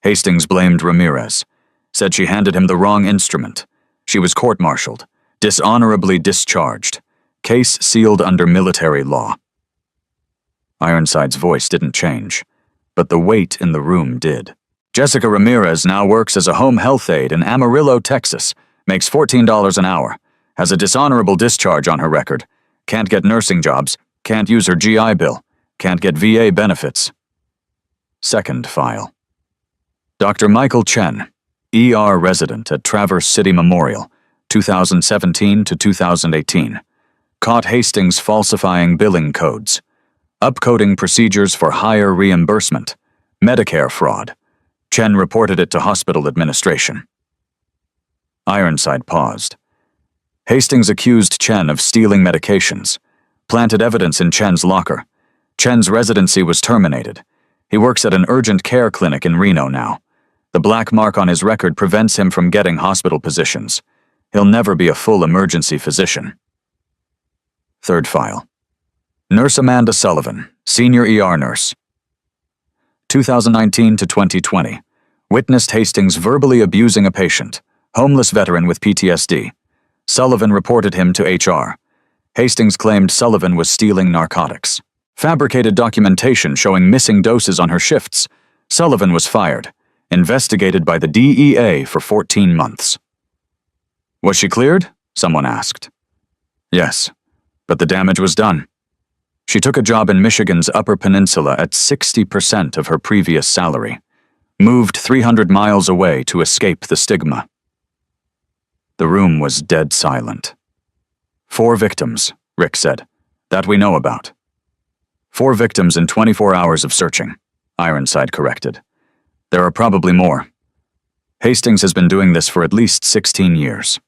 Hastings blamed Ramirez, said she handed him the wrong instrument. She was court-martialed, dishonorably discharged. Case sealed under military law. Ironside's voice didn't change, but the weight in the room did. Jessica Ramirez now works as a home health aide in Amarillo, Texas, makes $14 an hour, has a dishonorable discharge on her record, can't get nursing jobs, can't use her GI Bill, can't get VA benefits. Second file. Dr. Michael Chen, ER resident at Traverse City Memorial, 2017 to 2018. Caught Hastings falsifying billing codes, upcoding procedures for higher reimbursement, Medicare fraud. Chen reported it to hospital administration. Ironside paused. Hastings accused Chen of stealing medications, planted evidence in Chen's locker. Chen's residency was terminated. He works at an urgent care clinic in Reno now. The black mark on his record prevents him from getting hospital positions. He'll never be a full emergency physician. Third file. Nurse Amanda Sullivan, senior ER nurse. 2019 to 2020. Witnessed Hastings verbally abusing a patient, homeless veteran with PTSD. Sullivan reported him to HR. Hastings claimed Sullivan was stealing narcotics. Fabricated documentation showing missing doses on her shifts. Sullivan was fired, investigated by the DEA for 14 months. Was she cleared? Someone asked. Yes, but the damage was done. She took a job in Michigan's Upper Peninsula at 60% of her previous salary, moved 300 miles away to escape the stigma. The room was dead silent. 4 victims, Rick said, that we know about. 4 victims in 24 hours of searching, Ironside corrected. There are probably more. Hastings has been doing this for at least 16 years.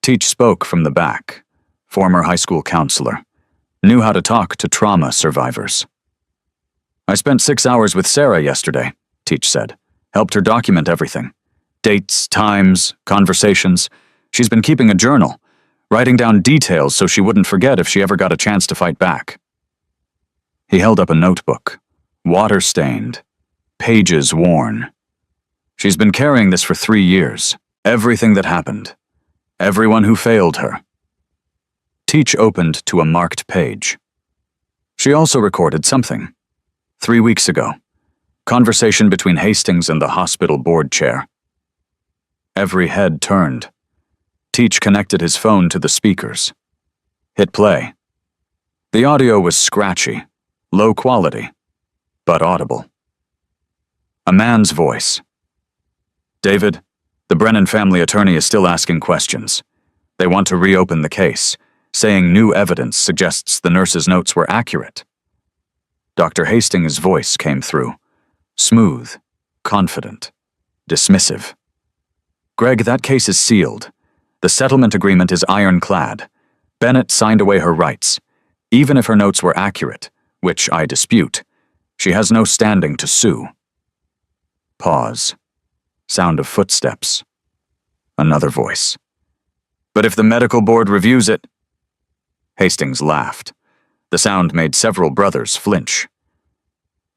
Teach spoke from the back, former high school counselor, knew how to talk to trauma survivors. I spent 6 hours with Sarah yesterday, Teach said, helped her document everything. Dates, times, conversations. She's been keeping a journal, writing down details so she wouldn't forget if she ever got a chance to fight back. He held up a notebook, water-stained, pages worn. She's been carrying this for 3 years, everything that happened, everyone who failed her. Teach opened to a marked page. She also recorded something. 3 weeks ago, conversation between Hastings and the hospital board chair. Every head turned. Teach connected his phone to the speakers. Hit play. The audio was scratchy, low quality, but audible. A man's voice. David, the Brennan family attorney is still asking questions. They want to reopen the case, saying new evidence suggests the nurse's notes were accurate. Dr. Hastings' voice came through, smooth, confident, dismissive. Greg, that case is sealed. The settlement agreement is ironclad. Bennett signed away her rights. Even if her notes were accurate, which I dispute, she has no standing to sue. Pause. Sound of footsteps. Another voice. But if the medical board reviews it... Hastings laughed. The sound made several brothers flinch.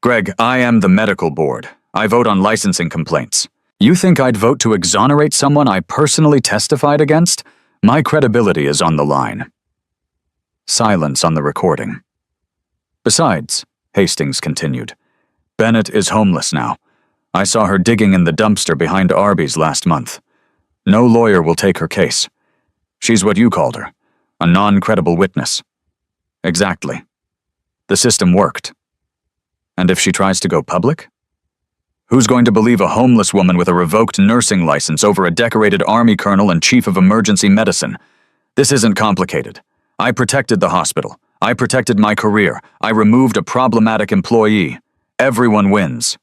Greg, I am the medical board. I vote on licensing complaints. You think I'd vote to exonerate someone I personally testified against? My credibility is on the line. Silence on the recording. Besides, Hastings continued, Bennett is homeless now. I saw her digging in the dumpster behind Arby's last month. No lawyer will take her case. She's what you called her, a non-credible witness. Exactly. The system worked. And if she tries to go public? Who's going to believe a homeless woman with a revoked nursing license over a decorated Army colonel and chief of emergency medicine? This isn't complicated. I protected the hospital. I protected my career. I removed a problematic employee. Everyone wins.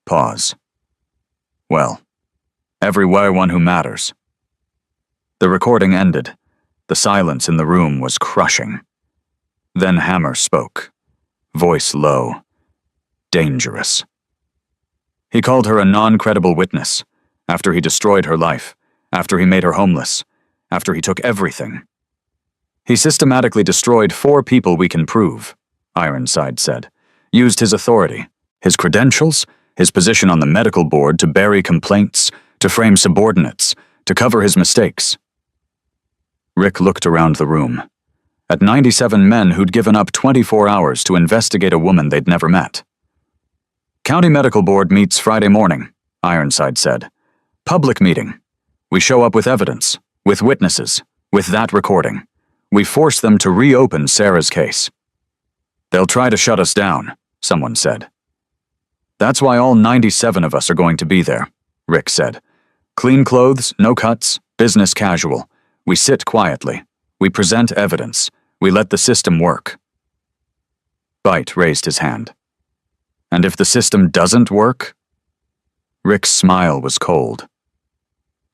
Pause. Well, everyone who matters. The recording ended. The silence in the room was crushing. Then Hammer spoke, voice low, dangerous. He called her a non-credible witness, after he destroyed her life, after he made her homeless, after he took everything. He systematically destroyed 4 people we can prove, Ironside said, used his authority, his credentials, his position on the medical board to bury complaints, to frame subordinates, to cover his mistakes. Rick looked around the room, at 97 men who'd given up 24 hours to investigate a woman they'd never met. County Medical Board meets Friday morning, Ironside said. Public meeting. We show up with evidence, with witnesses, with that recording. We force them to reopen Sarah's case. They'll try to shut us down, someone said. That's why all 97 of us are going to be there, Rick said. Clean clothes, no cuts, business casual. We sit quietly. We present evidence. We let the system work. Bite raised his hand. And if the system doesn't work? Rick's smile was cold.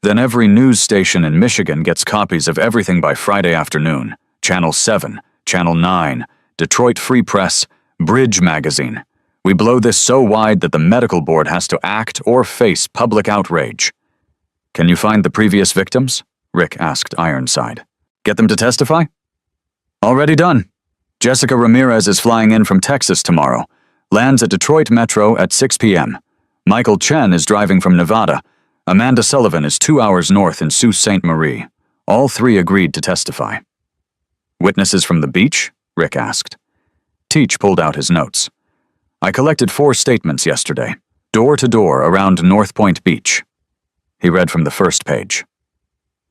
Then every news station in Michigan gets copies of everything by Friday afternoon. Channel 7, Channel 9, Detroit Free Press, Bridge Magazine. We blow this so wide that the medical board has to act or face public outrage. Can you find the previous victims? Rick asked Ironside. Get them to testify? Already done. Jessica Ramirez is flying in from Texas tomorrow. Lands at Detroit Metro at 6 p.m. Michael Chen is driving from Nevada. Amanda Sullivan is 2 hours north in Sault Ste. Marie. All 3 agreed to testify. Witnesses from the beach? Rick asked. Teach pulled out his notes. I collected 4 statements yesterday, door to door around North Point Beach. He read from the first page.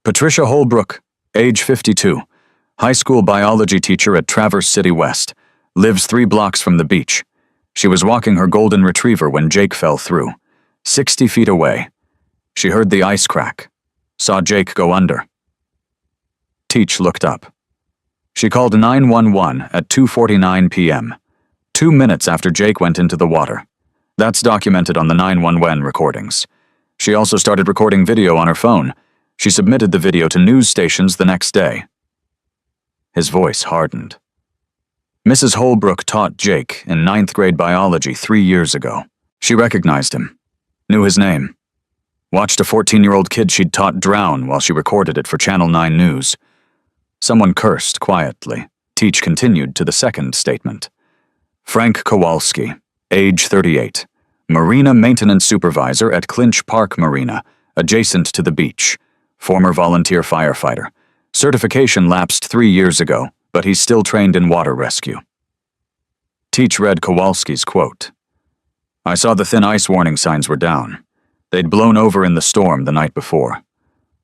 Patricia Holbrook, age 52, high school biology teacher at Traverse City West, lives 3 blocks from the beach. She was walking her golden retriever when Jake fell through, 60 feet away. She heard the ice crack, saw Jake go under. Teach looked up. She called 911 at 2:49 p.m., 2 minutes after Jake went into the water. That's documented on the 911 recordings. She also started recording video on her phone. She submitted the video to news stations the next day. His voice hardened. Mrs. Holbrook taught Jake in 9th grade biology 3 years ago. She recognized him, knew his name. Watched a 14-year-old kid she'd taught drown while she recorded it for Channel 9 News. Someone cursed quietly. Teach continued to the second statement. Frank Kowalski, age 38, Marina Maintenance Supervisor at Clinch Park Marina, adjacent to the beach. Former volunteer firefighter. Certification lapsed 3 years ago, but he's still trained in water rescue. Teach read Kowalski's quote. I saw the thin ice warning signs were down. They'd blown over in the storm the night before.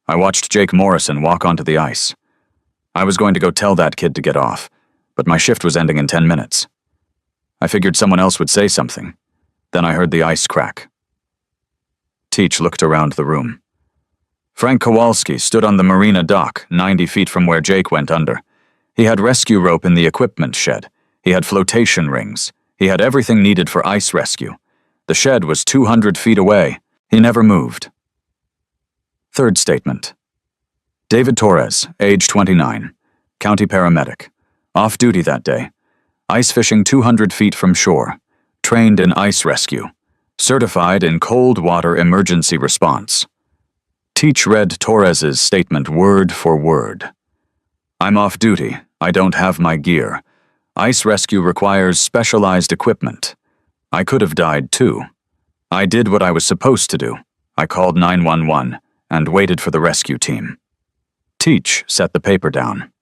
I watched Jake Morrison walk onto the ice. I was going to go tell that kid to get off, but my shift was ending in 10 minutes. I figured someone else would say something. Then I heard the ice crack. Teach looked around the room. Frank Kowalski stood on the marina dock, 90 feet from where Jake went under. He had rescue rope in the equipment shed. He had flotation rings. He had everything needed for ice rescue. The shed was 200 feet away. He never moved. Third statement. David Torres, age 29, county paramedic, off duty that day, ice fishing 200 feet from shore, trained in ice rescue, certified in cold water emergency response. Teach read Torres's statement word for word. I'm off duty. I don't have my gear. Ice rescue requires specialized equipment. I could have died too. I did what I was supposed to do. I called 911 and waited for the rescue team. Teach set the paper down.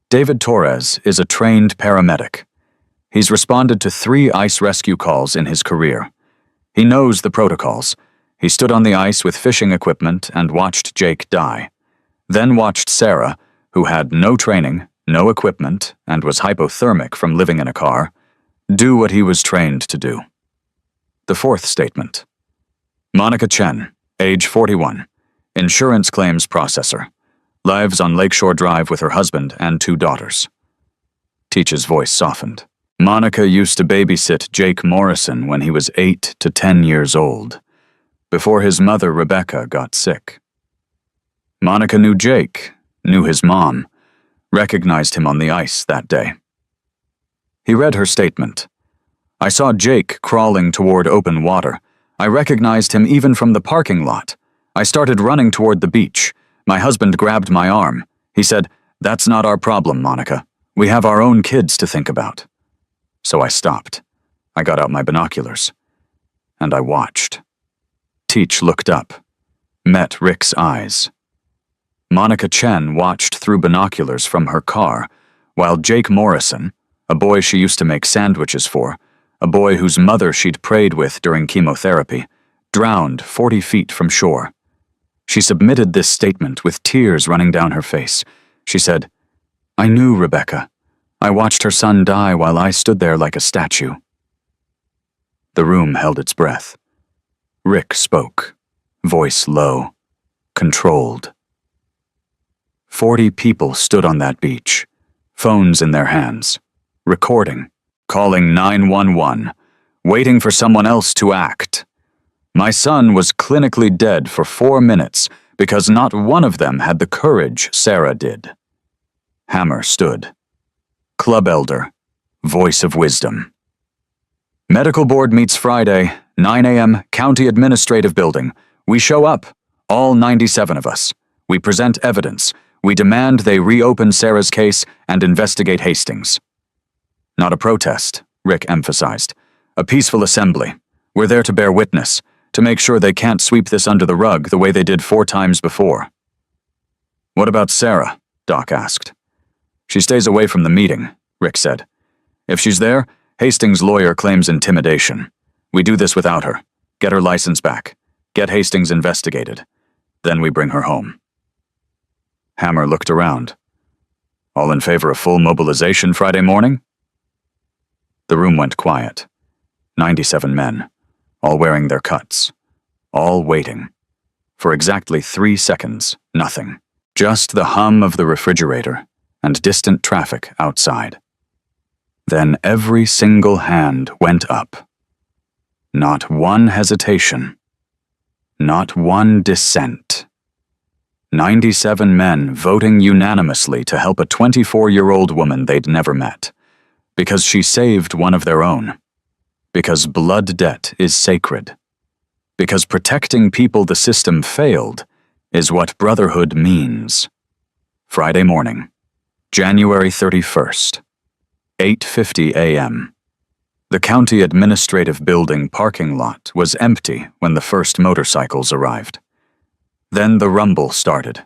David Torres is a trained paramedic. He's responded to 3 ice rescue calls in his career. He knows the protocols. He stood on the ice with fishing equipment and watched Jake die. Then watched Sarah, who had no training, no equipment, and was hypothermic from living in a car, do what he was trained to do. The fourth statement. Monica Chen, age 41, insurance claims processor, lives on Lakeshore Drive with her husband and 2 daughters. Teach's voice softened. Monica used to babysit Jake Morrison when he was 8 to 10 years old, before his mother, Rebecca, got sick. Monica knew Jake, knew his mom, recognized him on the ice that day. He read her statement. I saw Jake crawling toward open water. I recognized him even from the parking lot. I started running toward the beach. My husband grabbed my arm. He said, "That's not our problem, Monica. We have our own kids to think about." So I stopped. I got out my binoculars. And I watched. Teach looked up, met Rick's eyes. Monica Chen watched through binoculars from her car, while Jake Morrison, a boy she used to make sandwiches for, a boy whose mother she'd prayed with during chemotherapy, drowned 40 feet from shore. She submitted this statement with tears running down her face. She said, "I knew Rebecca. I watched her son die while I stood there like a statue." The room held its breath. Rick spoke, voice low, controlled. 40 people stood on that beach, phones in their hands, recording, calling 911, waiting for someone else to act. My son was clinically dead for 4 minutes because not one of them had the courage Sarah did. Hammer stood. Club elder, voice of wisdom. Medical board meets Friday, 9 a.m., County Administrative Building. We show up, all 97 of us. We present evidence. We demand they reopen Sarah's case and investigate Hastings. Not a protest, Rick emphasized. A peaceful assembly. We're there to bear witness, to make sure they can't sweep this under the rug the way they did 4 times before. What about Sarah? Doc asked. She stays away from the meeting, Rick said. If she's there, Hastings' lawyer claims intimidation. We do this without her. Get her license back. Get Hastings investigated. Then we bring her home. Hammer looked around. All in favor of full mobilization Friday morning? The room went quiet. 97 men, all wearing their cuts, all waiting. For exactly 3 seconds, nothing. Just the hum of the refrigerator and distant traffic outside. Then every single hand went up. Not one hesitation. Not one dissent. 97 men voting unanimously to help a 24-year-old woman they'd never met, because she saved one of their own, because blood debt is sacred, because protecting people the system failed is what brotherhood means. Friday morning, January 31st, 8:50 a.m. The County Administrative Building parking lot was empty when the first motorcycles arrived. Then the rumble started.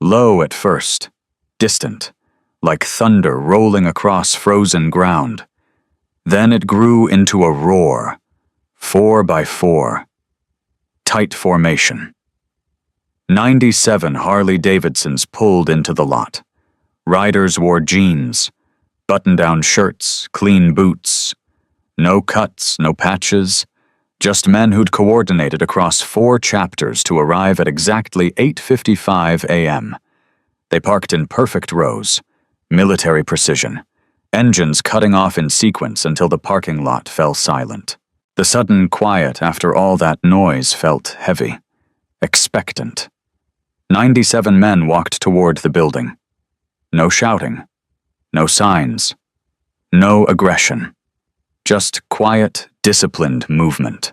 Low at first, distant, like thunder rolling across frozen ground. Then it grew into a roar, 4 by 4. Tight formation. 97 Harley-Davidsons pulled into the lot. Riders wore jeans, button-down shirts, clean boots. No cuts, no patches. Just men who'd coordinated across 4 chapters to arrive at exactly 8:55 a.m. They parked in perfect rows, military precision, engines cutting off in sequence until the parking lot fell silent. The sudden quiet after all that noise felt heavy, expectant. 97 men walked toward the building. No shouting, no signs, no aggression. Just quiet, disciplined movement.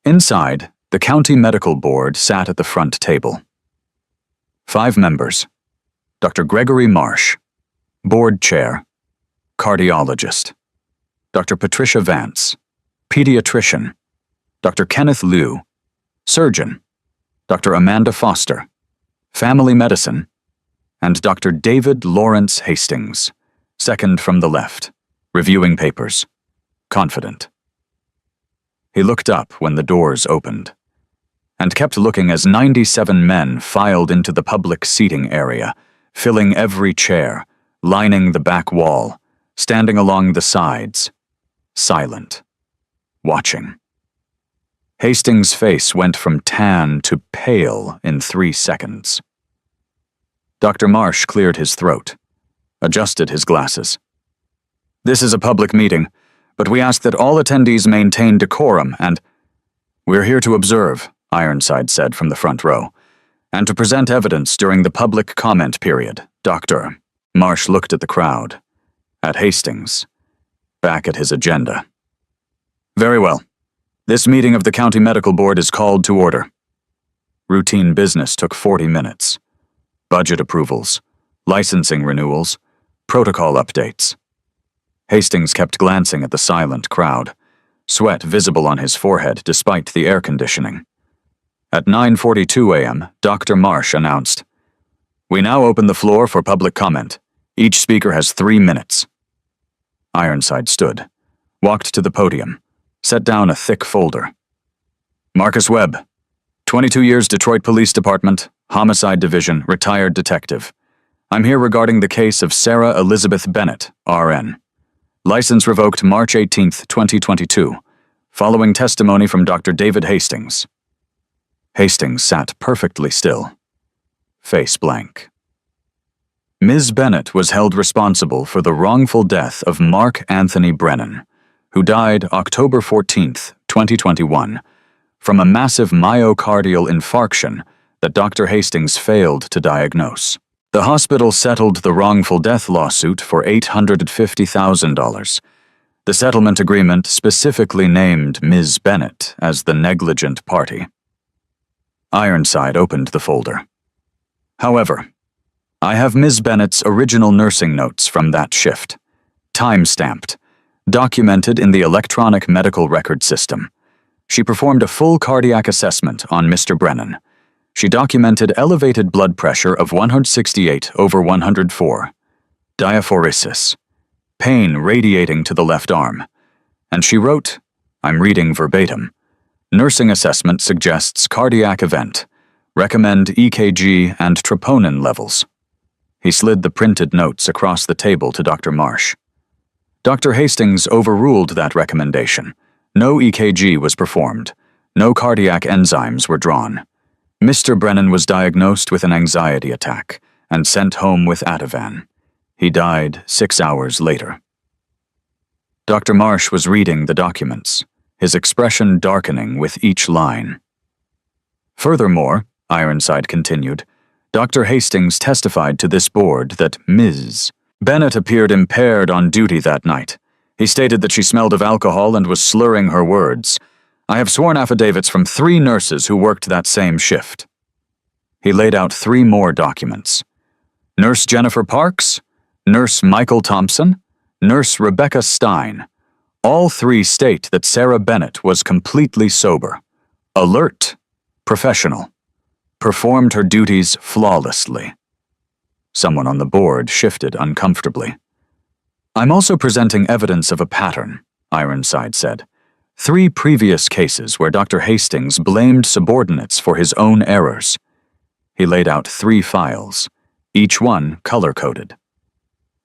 Inside, the county medical board sat at the front table. 5 members. Dr. Gregory Marsh, board chair, cardiologist. Dr. Patricia Vance, pediatrician. Dr. Kenneth Liu, surgeon. Dr. Amanda Foster, family medicine. And Dr. David Lawrence Hastings, second from the left, reviewing papers, confident. He looked up when the doors opened, and kept looking as 97 men filed into the public seating area, filling every chair, lining the back wall, standing along the sides, silent, watching. Hastings' face went from tan to pale in 3 seconds. Dr. Marsh cleared his throat, adjusted his glasses. "This is a public meeting, but we ask that all attendees maintain decorum and—" "We're here to observe," Ironside said from the front row, "and to present evidence during the public comment period, Dr." Marsh looked at the crowd, at Hastings, back at his agenda. "Very well. This meeting of the County Medical Board is called to order." Routine business took 40 minutes. Budget approvals, licensing renewals, protocol updates. Hastings kept glancing at the silent crowd, sweat visible on his forehead despite the air conditioning. At 9:42 a.m., Dr. Marsh announced, "We now open the floor for public comment. Each speaker has 3 minutes." Ironside stood, walked to the podium, set down a thick folder. "Marcus Webb, 22 years Detroit Police Department, Homicide Division, retired detective. I'm here regarding the case of Sarah Elizabeth Bennett, RN. License revoked March 18, 2022, following testimony from Dr. David Hastings." Hastings sat perfectly still, face blank. Ms. Bennett was held responsible for the wrongful death of Mark Anthony Brennan, who died October 14, 2021, from a massive myocardial infarction that Dr. Hastings failed to diagnose. The hospital settled the wrongful death lawsuit for $850,000. The settlement agreement specifically named Ms. Bennett as the negligent party. Ironside opened the folder. "However, I have Ms. Bennett's original nursing notes from that shift, time-stamped, documented in the electronic medical record system. She performed a full cardiac assessment on Mr. Brennan. She documented elevated blood pressure of 168/104, diaphoresis, pain radiating to the left arm, and she wrote, I'm reading verbatim, nursing assessment suggests cardiac event, recommend EKG and troponin levels." He slid the printed notes across the table to Dr. Marsh. Dr. Hastings overruled that recommendation. No EKG was performed. No cardiac enzymes were drawn. Mr. Brennan was diagnosed with an anxiety attack and sent home with Ativan. He died 6 hours later. Dr. Marsh was reading the documents, his expression darkening with each line. "Furthermore," Ironside continued, "Dr. Hastings testified to this board that Ms. Bennett appeared impaired on duty that night. He stated that she smelled of alcohol and was slurring her words. I have sworn affidavits from 3 nurses who worked that same shift." He laid out 3 more documents. Nurse Jennifer Parks, Nurse Michael Thompson, Nurse Rebecca Stein. All 3 state that Sarah Bennett was completely sober, alert, professional, performed her duties flawlessly. Someone on the board shifted uncomfortably. "I'm also presenting evidence of a pattern," Ironside said. 3 previous cases where Dr. Hastings blamed subordinates for his own errors. He laid out 3 files, each one color-coded.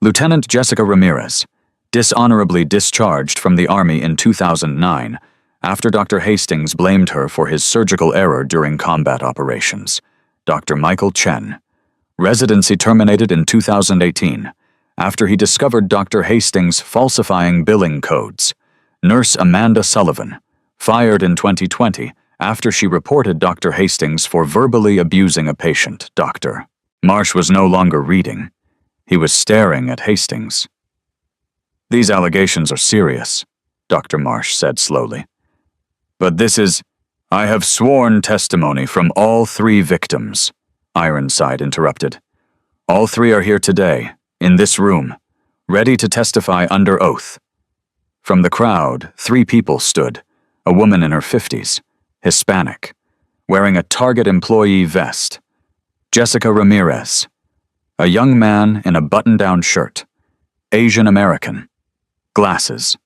Lieutenant Jessica Ramirez, dishonorably discharged from the Army in 2009 after Dr. Hastings blamed her for his surgical error during combat operations. Dr. Michael Chen, residency terminated in 2018 after he discovered Dr. Hastings falsifying billing codes. Nurse Amanda Sullivan, fired in 2020 after she reported Dr. Hastings for verbally abusing a patient. Dr. Marsh was no longer reading. He was staring at Hastings. "These allegations are serious," Dr. Marsh said slowly. "But this is—" "I have sworn testimony from all 3 victims," Ironside interrupted. "All 3 are here today, in this room, ready to testify under oath." From the crowd, 3 people stood, a woman in her 50s, Hispanic, wearing a Target employee vest, Jessica Ramirez, a young man in a button-down shirt, Asian American, glasses,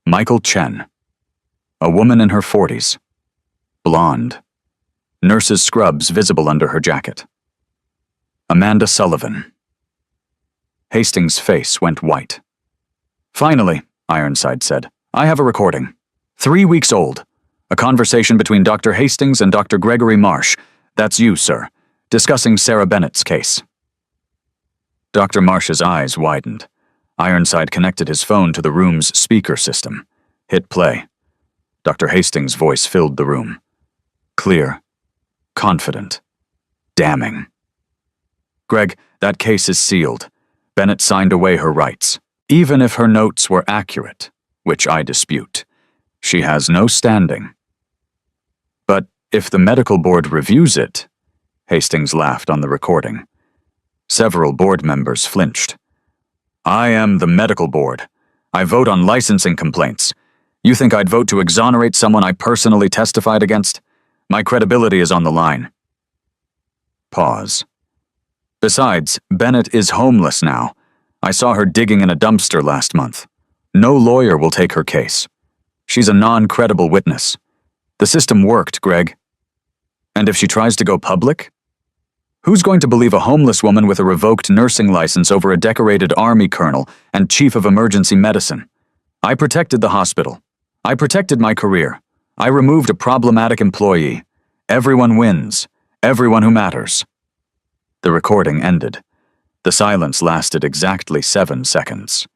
Michael Chen, a woman in her 40s, blonde, nurse's scrubs visible under her jacket, Amanda Sullivan. Hastings' face went white. "Finally," Ironside said, "I have a recording. 3 weeks old. A conversation between Dr. Hastings and Dr. Gregory Marsh, that's you, sir, discussing Sarah Bennett's case." Dr. Marsh's eyes widened. Ironside connected his phone to the room's speaker system. Hit play. Dr. Hastings' voice filled the room. Clear. Confident. Damning. "Greg, that case is sealed. Bennett signed away her rights. Even if her notes were accurate, which I dispute, she has no standing. But if the medical board reviews it," Hastings laughed on the recording. Several board members flinched. "I am the medical board. I vote on licensing complaints. You think I'd vote to exonerate someone I personally testified against? My credibility is on the line." Pause. "Besides, Bennett is homeless now. I saw her digging in a dumpster last month. No lawyer will take her case. She's a non-credible witness. The system worked, Greg. And if she tries to go public? Who's going to believe a homeless woman with a revoked nursing license over a decorated Army colonel and chief of emergency medicine? I protected the hospital. I protected my career. I removed a problematic employee. Everyone wins. Everyone who matters." The recording ended. The silence lasted exactly 7 seconds.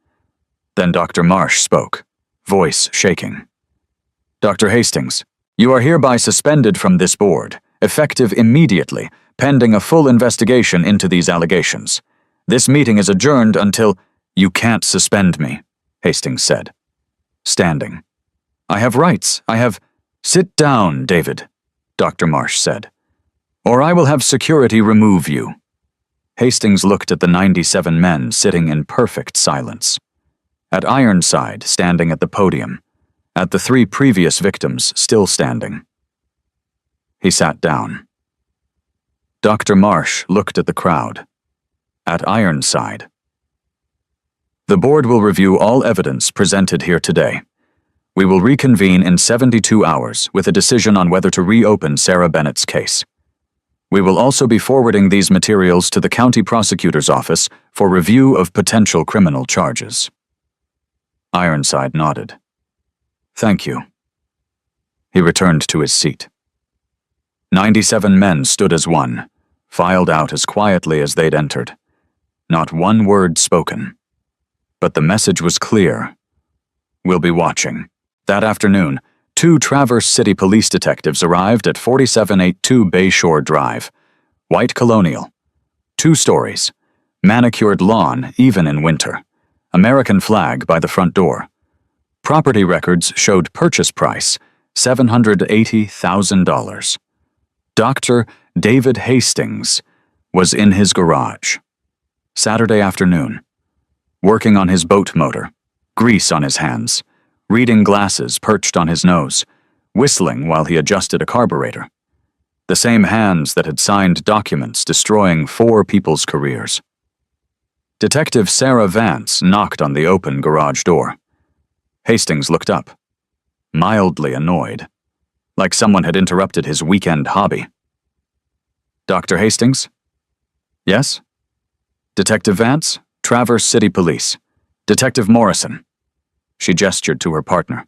Then Dr. Marsh spoke, voice shaking. "Dr. Hastings, you are hereby suspended from this board, effective immediately, pending a full investigation into these allegations. This meeting is adjourned until—" "You can't suspend me," Hastings said, standing. "I have rights. I have—" "Sit down, David," Dr. Marsh said, "or I will have security remove you." Hastings looked at the 97 men sitting in perfect silence. At Ironside, standing at the podium. At the 3 previous victims, still standing. He sat down. Dr. Marsh looked at the crowd. At Ironside. "The board will review all evidence presented here today. We will reconvene in 72 hours with a decision on whether to reopen Sarah Bennett's case. We will also be forwarding these materials to the county prosecutor's office for review of potential criminal charges." Ironside nodded. "Thank you." He returned to his seat. 97 men stood as one, filed out as quietly as they'd entered. Not one word spoken. But the message was clear. "We'll be watching." That afternoon, 2 Traverse City police detectives arrived at 4782 Bayshore Drive. White colonial. 2 stories. Manicured lawn, even in winter. American flag by the front door. Property records showed purchase price, $780,000. Dr. David Hastings was in his garage. Saturday afternoon. Working on his boat motor. Grease on his hands. Reading glasses perched on his nose, whistling while he adjusted a carburetor. The same hands that had signed documents destroying 4 people's careers. Detective Sarah Vance knocked on the open garage door. Hastings looked up, mildly annoyed, like someone had interrupted his weekend hobby. "Dr. Hastings?" "Yes?" "Detective Vance, Traverse City Police. Detective Morrison." She gestured to her partner.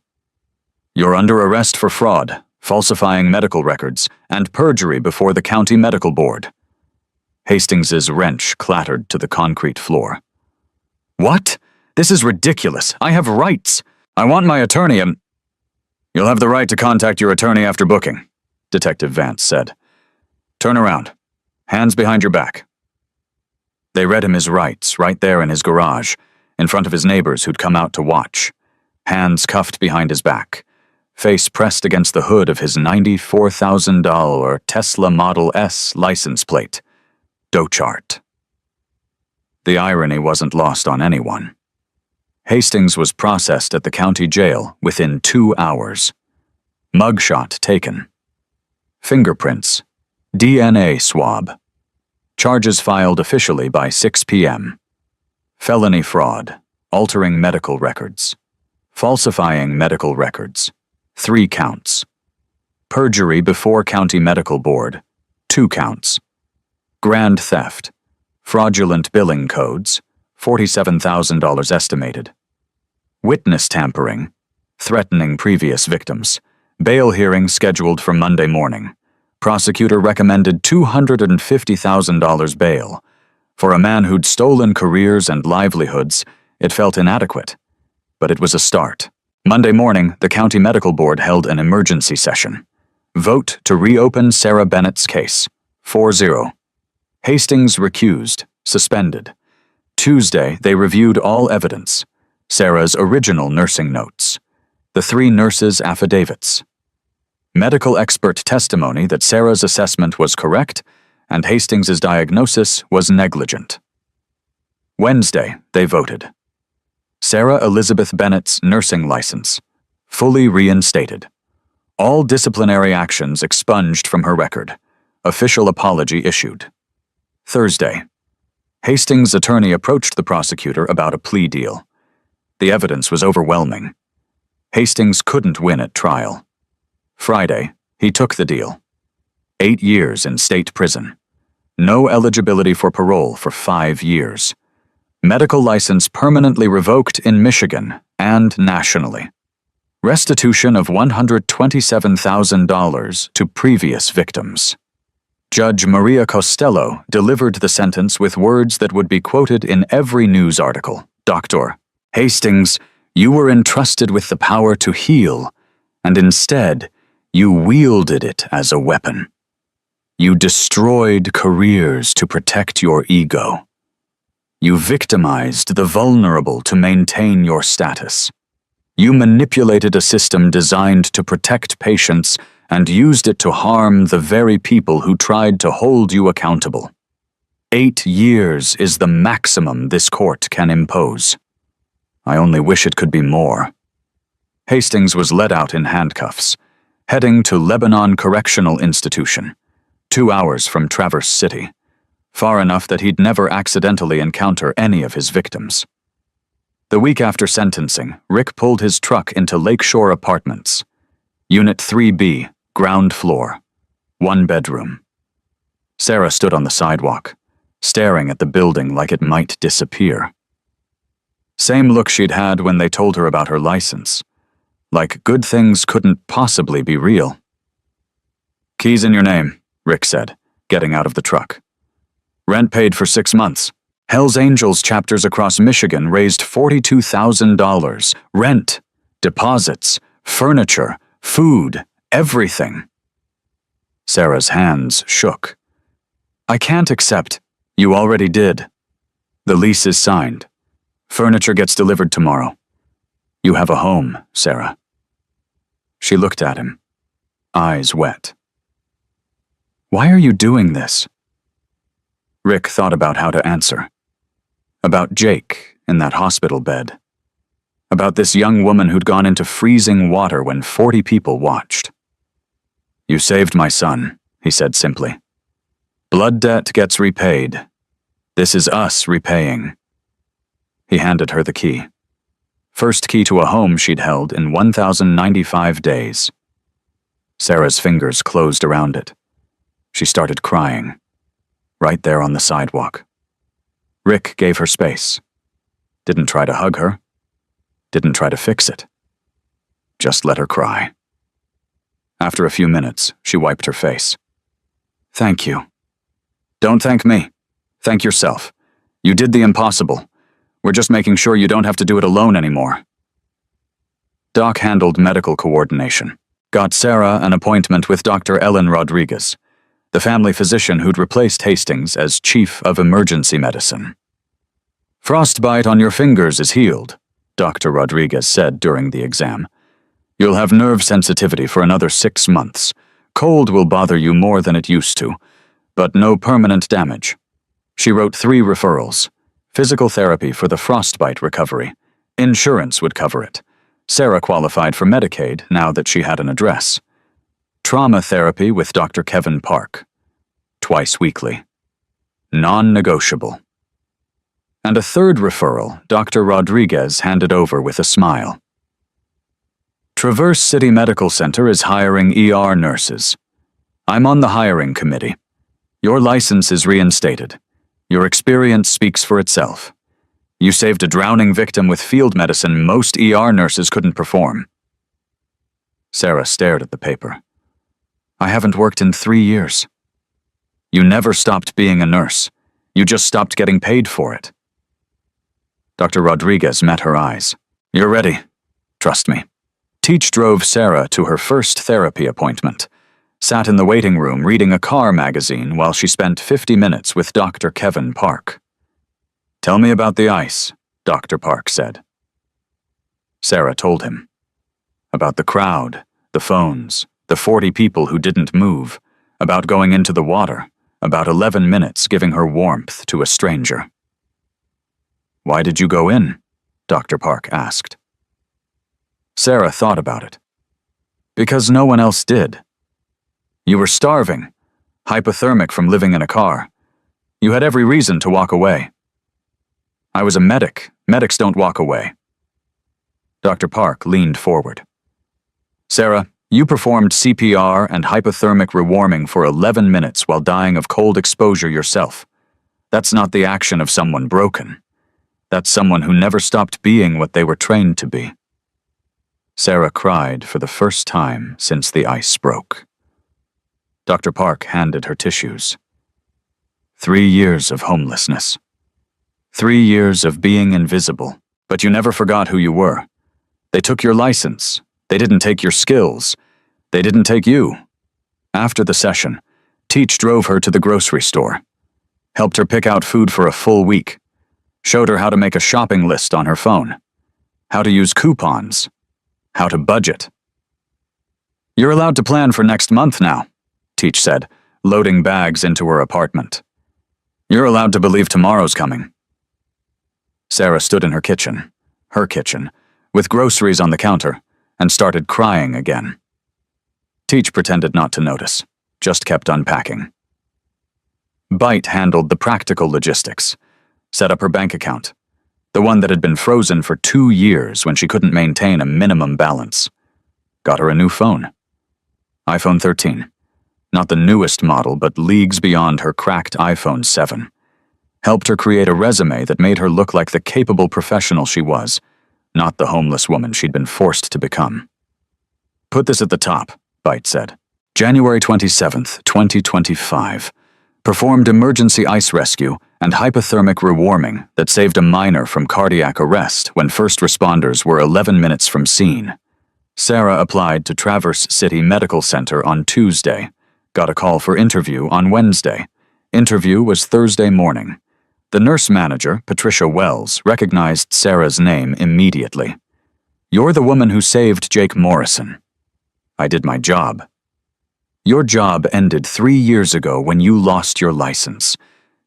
"You're under arrest for fraud, falsifying medical records, and perjury before the county medical board." Hastings's wrench clattered to the concrete floor. "What? This is ridiculous. I have rights. I want my attorney and—" "You'll have the right to contact your attorney after booking," Detective Vance said. "Turn around. Hands behind your back." They read him his rights right there in his garage, in front of his neighbors who'd come out to watch. Hands cuffed behind his back, face pressed against the hood of his $94,000 Tesla Model S license plate. Dochart. The irony wasn't lost on anyone. Hastings was processed at the county jail within 2 hours. Mugshot taken. Fingerprints. DNA swab. Charges filed officially by 6 p.m. Felony fraud, altering medical records. Falsifying medical records, 3 counts. Perjury before county medical board, 2 counts. Grand theft, fraudulent billing codes, $47,000 estimated. Witness tampering, threatening previous victims. Bail hearing scheduled for Monday morning. Prosecutor recommended $250,000 bail. For a man who'd stolen careers and livelihoods, it felt inadequate. But it was a start. Monday morning, the county medical board held an emergency session. Vote to reopen Sarah Bennett's case. 4-0. Hastings recused, suspended. Tuesday, they reviewed all evidence. Sarah's original nursing notes. The 3 nurses' affidavits. Medical expert testimony that Sarah's assessment was correct and Hastings' diagnosis was negligent. Wednesday, they voted. Sarah Elizabeth Bennett's nursing license, fully reinstated. All disciplinary actions expunged from her record. Official apology issued. Thursday, Hastings' attorney approached the prosecutor about a plea deal. The evidence was overwhelming. Hastings couldn't win at trial. Friday, he took the deal. 8 years in state prison. No eligibility for parole for 5 years. Medical license permanently revoked in Michigan and nationally. Restitution of $127,000 to previous victims. Judge Maria Costello delivered the sentence with words that would be quoted in every news article. Dr. Hastings, you were entrusted with the power to heal, and instead, you wielded it as a weapon. You destroyed careers to protect your ego. You victimized the vulnerable to maintain your status. You manipulated a system designed to protect patients and used it to harm the very people who tried to hold you accountable. 8 years is the maximum this court can impose. I only wish it could be more. Hastings was led out in handcuffs, heading to Lebanon Correctional Institution, 2 hours from Traverse City, far enough that he'd never accidentally encounter any of his victims. The week after sentencing, Rick pulled his truck into Lakeshore Apartments, Unit 3B, ground floor, 1 bedroom. Sarah stood on the sidewalk, staring at the building like it might disappear. Same look she'd had when they told her about her license, like good things couldn't possibly be real. Keys in your name, Rick said, getting out of the truck. Rent paid for 6 months. Hells Angels chapters across Michigan raised $42,000. Rent, deposits, furniture, food, everything. Sarah's hands shook. I can't accept. You already did. The lease is signed. Furniture gets delivered tomorrow. You have a home, Sarah. She looked at him, eyes wet. Why are you doing this? Rick thought about how to answer. About Jake in that hospital bed. About this young woman who'd gone into freezing water when 40 people watched. You saved my son, he said simply. Blood debt gets repaid. This is us repaying. He handed her the key. First key to a home she'd held in 1,095 days. Sarah's fingers closed around it. She started crying, right there on the sidewalk. Rick gave her space. Didn't try to hug her. Didn't try to fix it. Just let her cry. After a few minutes, she wiped her face. Thank you. Don't thank me. Thank yourself. You did the impossible. We're just making sure you don't have to do it alone anymore. Doc handled medical coordination. Got Sarah an appointment with Dr. Ellen Rodriguez, the family physician who'd replaced Hastings as chief of emergency medicine. Frostbite on your fingers is healed, Dr. Rodriguez said during the exam. You'll have nerve sensitivity for another 6 months. Cold will bother you more than it used to, but no permanent damage. She wrote 3 referrals. Physical therapy for the frostbite recovery. Insurance would cover it. Sarah qualified for Medicaid now that she had an address. Trauma therapy with Dr. Kevin Park. Twice weekly. Non-negotiable. And a 3rd referral Dr. Rodriguez handed over with a smile. Traverse City Medical Center is hiring ER nurses. I'm on the hiring committee. Your license is reinstated. Your experience speaks for itself. You saved a drowning victim with field medicine most ER nurses couldn't perform. Sarah stared at the paper. I haven't worked in 3 years. You never stopped being a nurse. You just stopped getting paid for it. Dr. Rodriguez met her eyes. You're ready. Trust me. Teach drove Sarah to her first therapy appointment, sat in the waiting room reading a car magazine while she spent 50 minutes with Dr. Kevin Park. Tell me about the ice, Dr. Park said. Sarah told him. About the crowd, the phones, the 40 people who didn't move, about going into the water, about 11 minutes giving her warmth to a stranger. Why did you go in? Dr. Park asked. Sarah thought about it. Because no one else did. You were starving, hypothermic from living in a car. You had every reason to walk away. I was a medic. Medics don't walk away. Dr. Park leaned forward. Sarah, you performed CPR and hypothermic rewarming for 11 minutes while dying of cold exposure yourself. That's not the action of someone broken. That's someone who never stopped being what they were trained to be. Sarah cried for the first time since the ice broke. Dr. Park handed her tissues. 3 years of homelessness. 3 years of being invisible, but you never forgot who you were. They took your license. They didn't take your skills. They didn't take you. After the session, Teach drove her to the grocery store, helped her pick out food for a full week, showed her how to make a shopping list on her phone, how to use coupons, how to budget. You're allowed to plan for next month now, Teach said, loading bags into her apartment. You're allowed to believe tomorrow's coming. Sarah stood in her kitchen, with groceries on the counter, and started crying again. Teach pretended not to notice, just kept unpacking. Bite handled the practical logistics, set up her bank account, the one that had been frozen for 2 years when she couldn't maintain a minimum balance. Got her a new phone. iPhone 13. Not the newest model, but leagues beyond her cracked iPhone 7. Helped her create a resume that made her look like the capable professional she was, not the homeless woman she'd been forced to become. Put this at the top, Bite said. January 27th, 2025. Performed emergency ice rescue and hypothermic rewarming that saved a minor from cardiac arrest when first responders were 11 minutes from scene. Sarah applied to Traverse City Medical Center on Tuesday. Got a call for interview on Wednesday. Interview was Thursday morning. The nurse manager, Patricia Wells, recognized Sarah's name immediately. You're the woman who saved Jake Morrison. I did my job. Your job ended 3 years ago when you lost your license.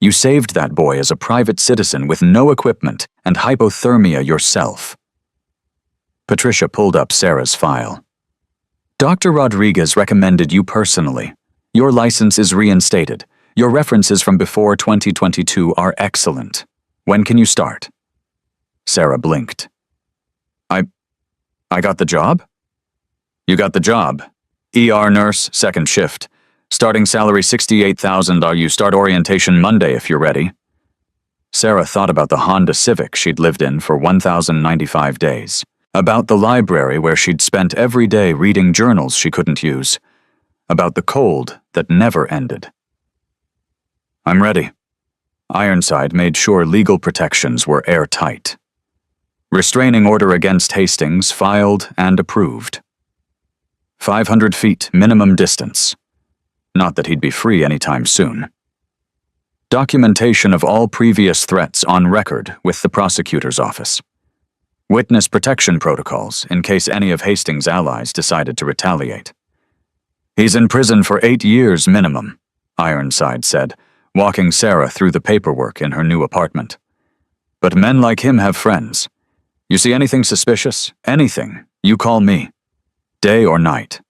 You saved that boy as a private citizen with no equipment and hypothermia yourself. Patricia pulled up Sarah's file. Dr. Rodriguez recommended you personally. Your license is reinstated. Your references from before 2022 are excellent. When can you start? Sarah blinked. I got the job? You got the job. ER nurse, second shift. Starting salary $68,000. You start orientation Monday if you're ready. Sarah thought about the Honda Civic she'd lived in for 1,095 days. About the library where she'd spent every day reading journals she couldn't use. About the cold that never ended. I'm ready. Ironside made sure legal protections were airtight. Restraining order against Hastings filed and approved. 500 feet minimum distance. Not that he'd be free anytime soon. Documentation of all previous threats on record with the prosecutor's office. Witness protection protocols in case any of Hastings' allies decided to retaliate. He's in prison for 8 years minimum, Ironside said, walking Sarah through the paperwork in her new apartment. But men like him have friends. You see anything suspicious, anything, you call me. Day or night.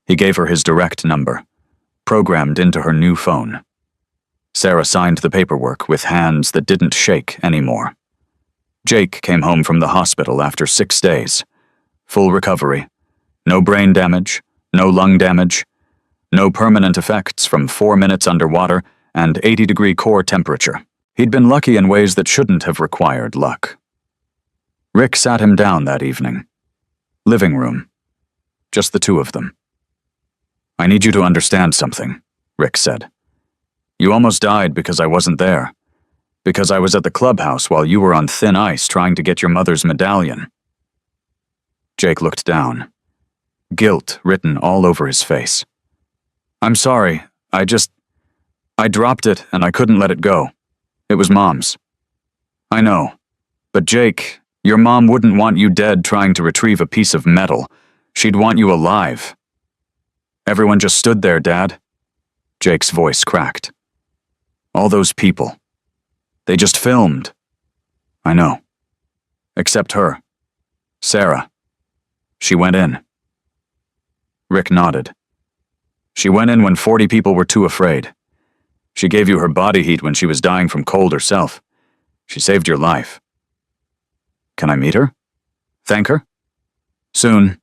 He gave her his direct number, programmed into her new phone. Sarah signed the paperwork with hands that didn't shake anymore. Jake came home from the hospital after 6 days. Full recovery. No brain damage, no lung damage, no permanent effects from 4 minutes underwater and 80-degree core temperature. He'd been lucky in ways that shouldn't have required luck. Rick sat him down that evening. Living room. Just the two of them. "I need you to understand something," Rick said. "You almost died because I wasn't there. Because I was at the clubhouse while you were on thin ice trying to get your mother's medallion." Jake looked down. Guilt written all over his face. "I'm sorry. I dropped it and I couldn't let it go. It was Mom's." "I know. But Jake, your mom wouldn't want you dead trying to retrieve a piece of metal. She'd want you alive." "Everyone just stood there, Dad." Jake's voice cracked. "All those people. They just filmed." "I know. Except her. Sarah. She went in." Rick nodded. "She went in when 40 people were too afraid. She gave you her body heat when she was dying from cold herself. She saved your life." "Can I meet her? Thank her?" "Soon.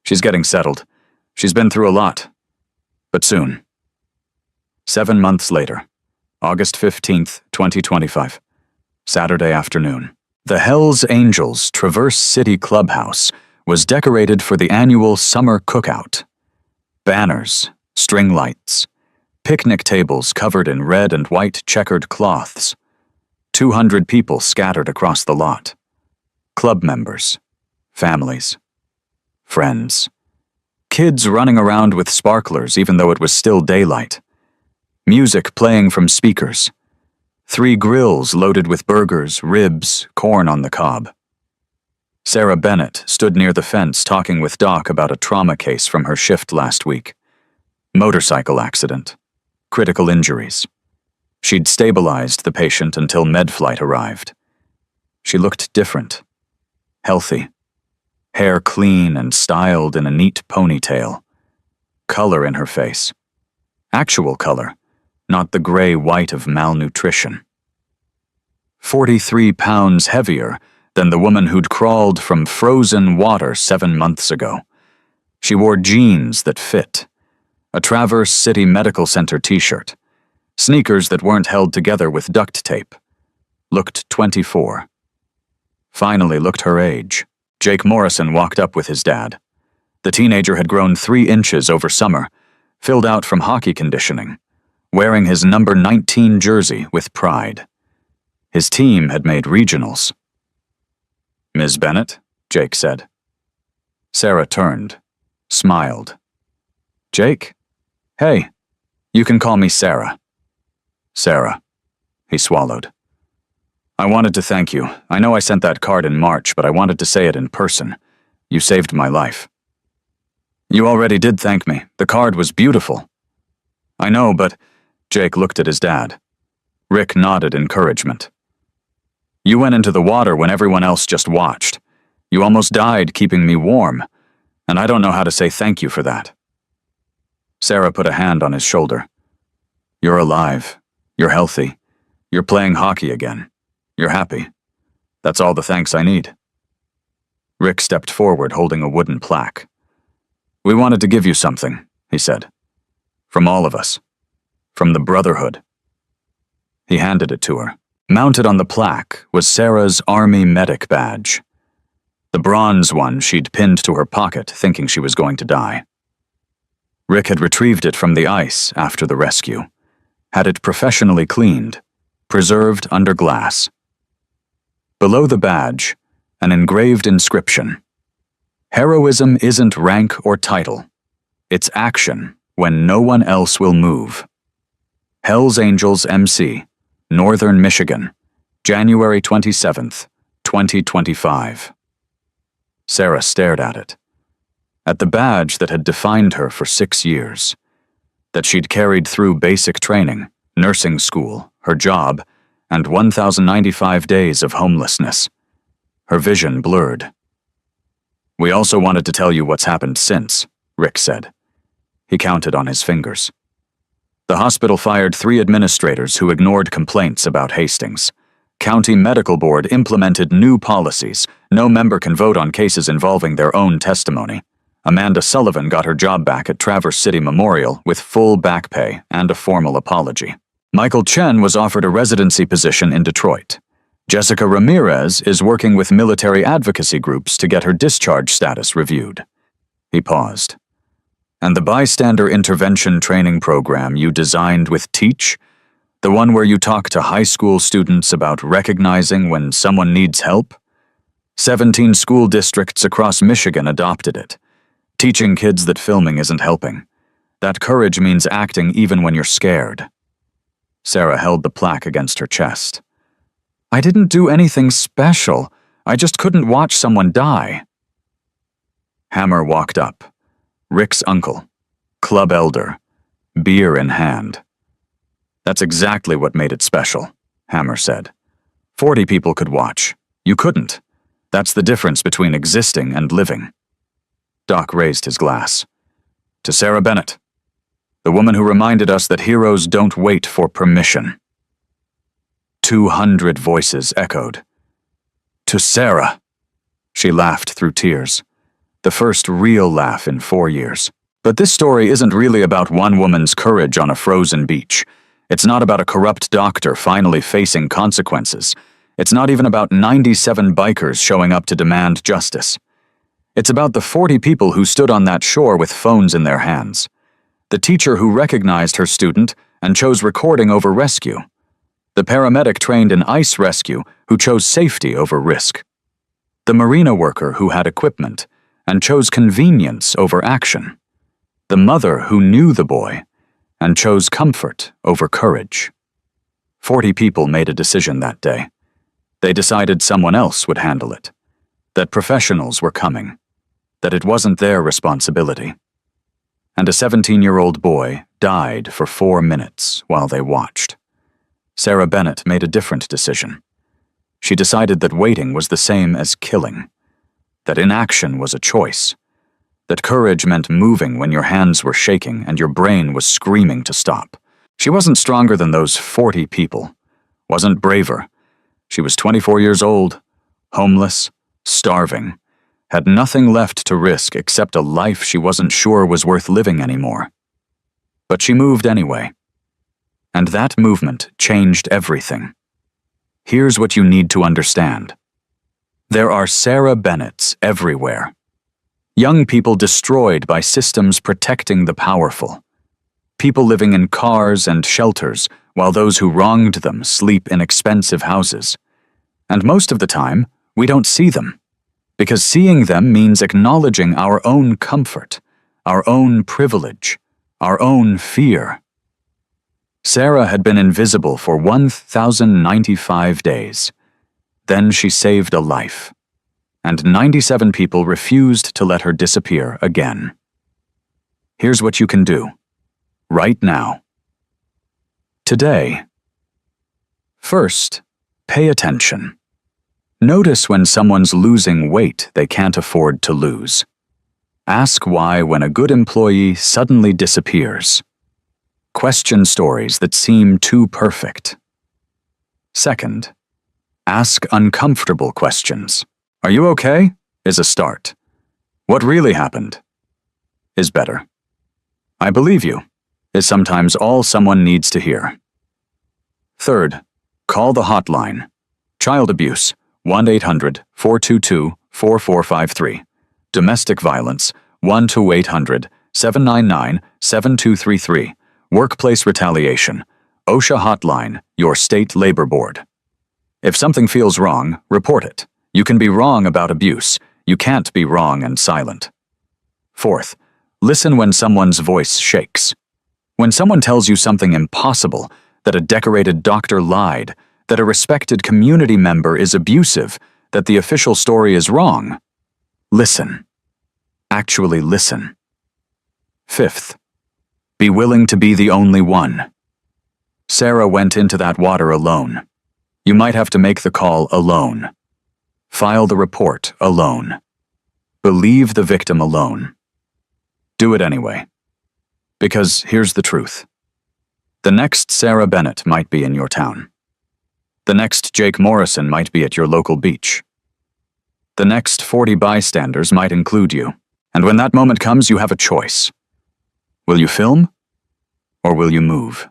She's getting settled. She's been through a lot. But soon." 7 months later, August 15th, 2025, Saturday afternoon. The Hells Angels Traverse City Clubhouse was decorated for the annual summer cookout. Banners, string lights, picnic tables covered in red and white checkered cloths. 200 people scattered across the lot. Club members, families, friends. Kids running around with sparklers even though it was still daylight. Music playing from speakers. 3 grills loaded with burgers, ribs, corn on the cob. Sarah Bennett stood near the fence talking with Doc about a trauma case from her shift last week. Motorcycle accident. Critical injuries. She'd stabilized the patient until MedFlight arrived. She looked different. Healthy. Hair clean and styled in a neat ponytail. Color in her face. Actual color, not the gray-white of malnutrition. 43 pounds heavier than the woman who'd crawled from frozen water 7 months ago. She wore jeans that fit, a Traverse City Medical Center t-shirt, sneakers that weren't held together with duct tape. Looked 24. Finally looked her age. Jake Morrison walked up with his dad. The teenager had grown 3 inches over summer, filled out from hockey conditioning, wearing his number 19 jersey with pride. His team had made regionals. "Ms. Bennett," Jake said. Sarah turned, smiled. "Jake? Hey, you can call me Sarah." "Sarah." He swallowed. "I wanted to thank you. I know I sent that card in March, but I wanted to say it in person. You saved my life." "You already did thank me. The card was beautiful." "I know, but..." Jake looked at his dad. Rick nodded encouragement. "You went into the water when everyone else just watched. You almost died keeping me warm, and I don't know how to say thank you for that." Sarah put a hand on his shoulder. "You're alive. You're healthy. You're playing hockey again. You're happy. That's all the thanks I need." Rick stepped forward holding a wooden plaque. "We wanted to give you something," he said. "From all of us. From the Brotherhood." He handed it to her. Mounted on the plaque was Sarah's Army Medic badge. The bronze one she'd pinned to her pocket, thinking she was going to die. Rick had retrieved it from the ice after the rescue, had it professionally cleaned, preserved under glass. Below the badge, an engraved inscription. "Heroism isn't rank or title. It's action when no one else will move. Hells Angels MC, Northern Michigan, January 27th, 2025. Sarah stared at it. At the badge that had defined her for 6 years. That she'd carried through basic training, nursing school, her job, and 1,095 days of homelessness. Her vision blurred. "We also wanted to tell you what's happened since," Rick said. He counted on his fingers. "The hospital fired 3 administrators who ignored complaints about Hastings. County Medical Board implemented new policies. No member can vote on cases involving their own testimony. Amanda Sullivan got her job back at Traverse City Memorial with full back pay and a formal apology. Michael Chen was offered a residency position in Detroit. Jessica Ramirez is working with military advocacy groups to get her discharge status reviewed. He paused. And the bystander intervention training program you designed with Teach? The one where you talk to high school students about recognizing when someone needs help? 17 school districts across Michigan adopted it, teaching kids that filming isn't helping. That courage means acting even when you're scared. Sarah held the plaque against her chest. I didn't do anything special. I just couldn't watch someone die. Hammer walked up. Rick's uncle, club elder, beer in hand. That's exactly what made it special, Hammer said. 40 people could watch. You couldn't. That's the difference between existing and living. Doc raised his glass. To Sarah Bennett, the woman who reminded us that heroes don't wait for permission. 200 voices echoed. To Sarah! She laughed through tears. The first real laugh in 4 years. But this story isn't really about one woman's courage on a frozen beach. It's not about a corrupt doctor finally facing consequences. It's not even about 97 bikers showing up to demand justice. It's about the 40 people who stood on that shore with phones in their hands. The teacher who recognized her student and chose recording over rescue. The paramedic trained in ice rescue who chose safety over risk. The marina worker who had equipment and chose convenience over action. The mother who knew the boy and chose comfort over courage. 40 people made a decision that day. They decided someone else would handle it, that professionals were coming, that it wasn't their responsibility. And a 17-year-old boy died for 4 minutes while they watched. Sarah Bennett made a different decision. She decided that waiting was the same as killing, that inaction was a choice, that courage meant moving when your hands were shaking and your brain was screaming to stop. She wasn't stronger than those 40 people, wasn't braver. She was 24 years old, homeless, starving, had nothing left to risk except a life she wasn't sure was worth living anymore. But she moved anyway. And that movement changed everything. Here's what you need to understand. There are Sarah Bennetts everywhere. Young people destroyed by systems protecting the powerful. People living in cars and shelters while those who wronged them sleep in expensive houses. And most of the time, we don't see them, because seeing them means acknowledging our own comfort, our own privilege, our own fear. Sarah had been invisible for 1,095 days. Then she saved a life, and 97 people refused to let her disappear again. Here's what you can do, right now. Today. First, pay attention. Notice when someone's losing weight they can't afford to lose. Ask why when a good employee suddenly disappears. Question stories that seem too perfect. Second, ask uncomfortable questions. Are you okay? Is a start. What really happened? Is better. I believe you is sometimes all someone needs to hear. Third, call the hotline. Child abuse, 1-800-422-4453. Domestic violence, 1-800-799-7233. Workplace retaliation, OSHA hotline, your state labor board. If something feels wrong, report it. You can be wrong about abuse. You can't be wrong and silent. Fourth, listen when someone's voice shakes. When someone tells you something impossible, that a decorated doctor lied, that a respected community member is abusive, that the official story is wrong, listen. Actually listen. Fifth, be willing to be the only one. Sarah went into that water alone. You might have to make the call alone. File the report alone. Believe the victim alone. Do it anyway. Because here's the truth. The next Sarah Bennett might be in your town. The next Jake Morrison might be at your local beach. The next 40 bystanders might include you. And when that moment comes, you have a choice. Will you film? Or will you move?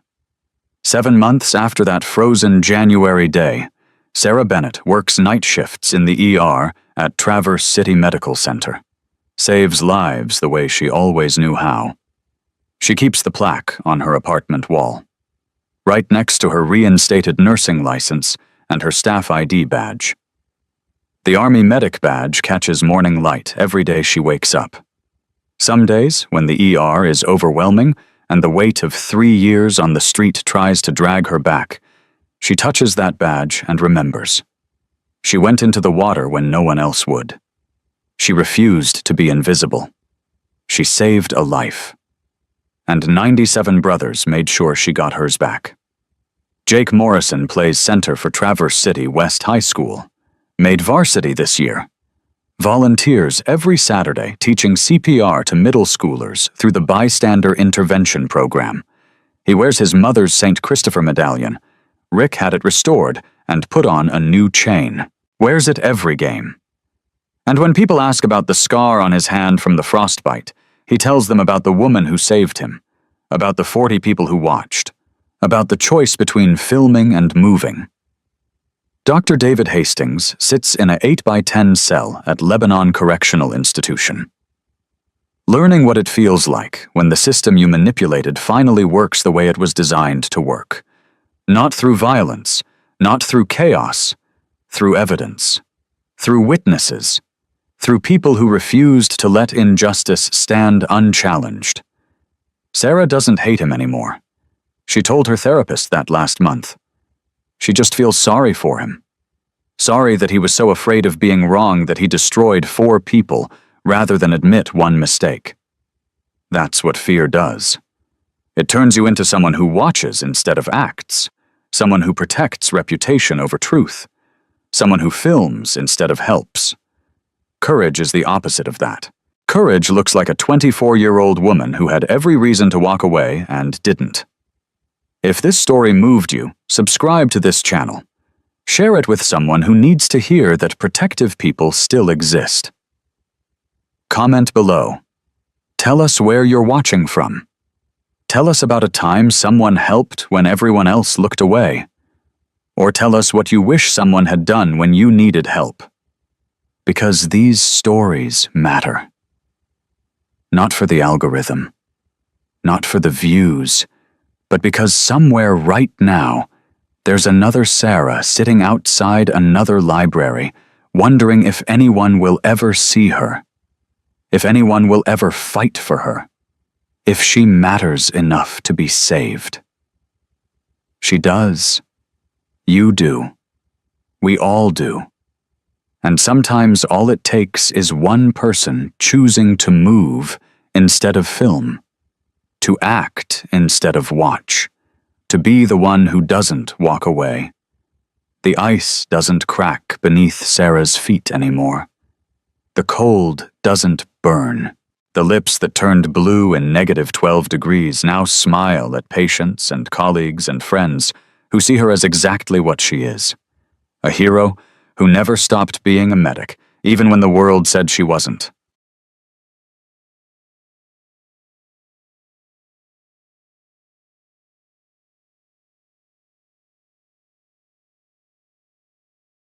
7 months after that frozen January day, Sarah Bennett works night shifts in the ER at Traverse City Medical Center. Saves lives the way she always knew how. She keeps the plaque on her apartment wall, right next to her reinstated nursing license and her staff ID badge. The Army medic badge catches morning light every day she wakes up. Some days, when the ER is overwhelming and the weight of 3 years on the street tries to drag her back, she touches that badge and remembers. She went into the water when no one else would. She refused to be invisible. She saved a life. And 97 brothers made sure she got hers back. Jake Morrison plays center for Traverse City West High School. Made varsity this year. Volunteers every Saturday teaching CPR to middle schoolers through the Bystander Intervention Program. He wears his mother's St. Christopher medallion. Rick had it restored and put on a new chain. Wears it every game. And when people ask about the scar on his hand from the frostbite, he tells them about the woman who saved him, about the 40 people who watched, about the choice between filming and moving. Dr. David Hastings sits in a 8x10 cell at Lebanon Correctional Institution. Learning what it feels like when the system you manipulated finally works the way it was designed to work. Not through violence, not through chaos, through evidence, through witnesses, through people who refused to let injustice stand unchallenged. Sarah doesn't hate him anymore. She told her therapist that last month. She just feels sorry for him. Sorry that he was so afraid of being wrong that he destroyed 4 people rather than admit one mistake. That's what fear does. It turns you into someone who watches instead of acts, someone who protects reputation over truth, someone who films instead of helps. Courage is the opposite of that. Courage looks like a 24-year-old woman who had every reason to walk away and didn't. If this story moved you, subscribe to this channel. Share it with someone who needs to hear that protective people still exist. Comment below. Tell us where you're watching from. Tell us about a time someone helped when everyone else looked away. Or tell us what you wish someone had done when you needed help. Because these stories matter. Not for the algorithm. Not for the views. But because somewhere right now, there's another Sarah sitting outside another library, wondering if anyone will ever see her, if anyone will ever fight for her, if she matters enough to be saved. She does. You do. We all do. And sometimes all it takes is one person choosing to move instead of film. To act instead of watch, to be the one who doesn't walk away. The ice doesn't crack beneath Sarah's feet anymore. The cold doesn't burn. The lips that turned blue in -12 degrees now smile at patients and colleagues and friends who see her as exactly what she is. A hero who never stopped being a medic, even when the world said she wasn't.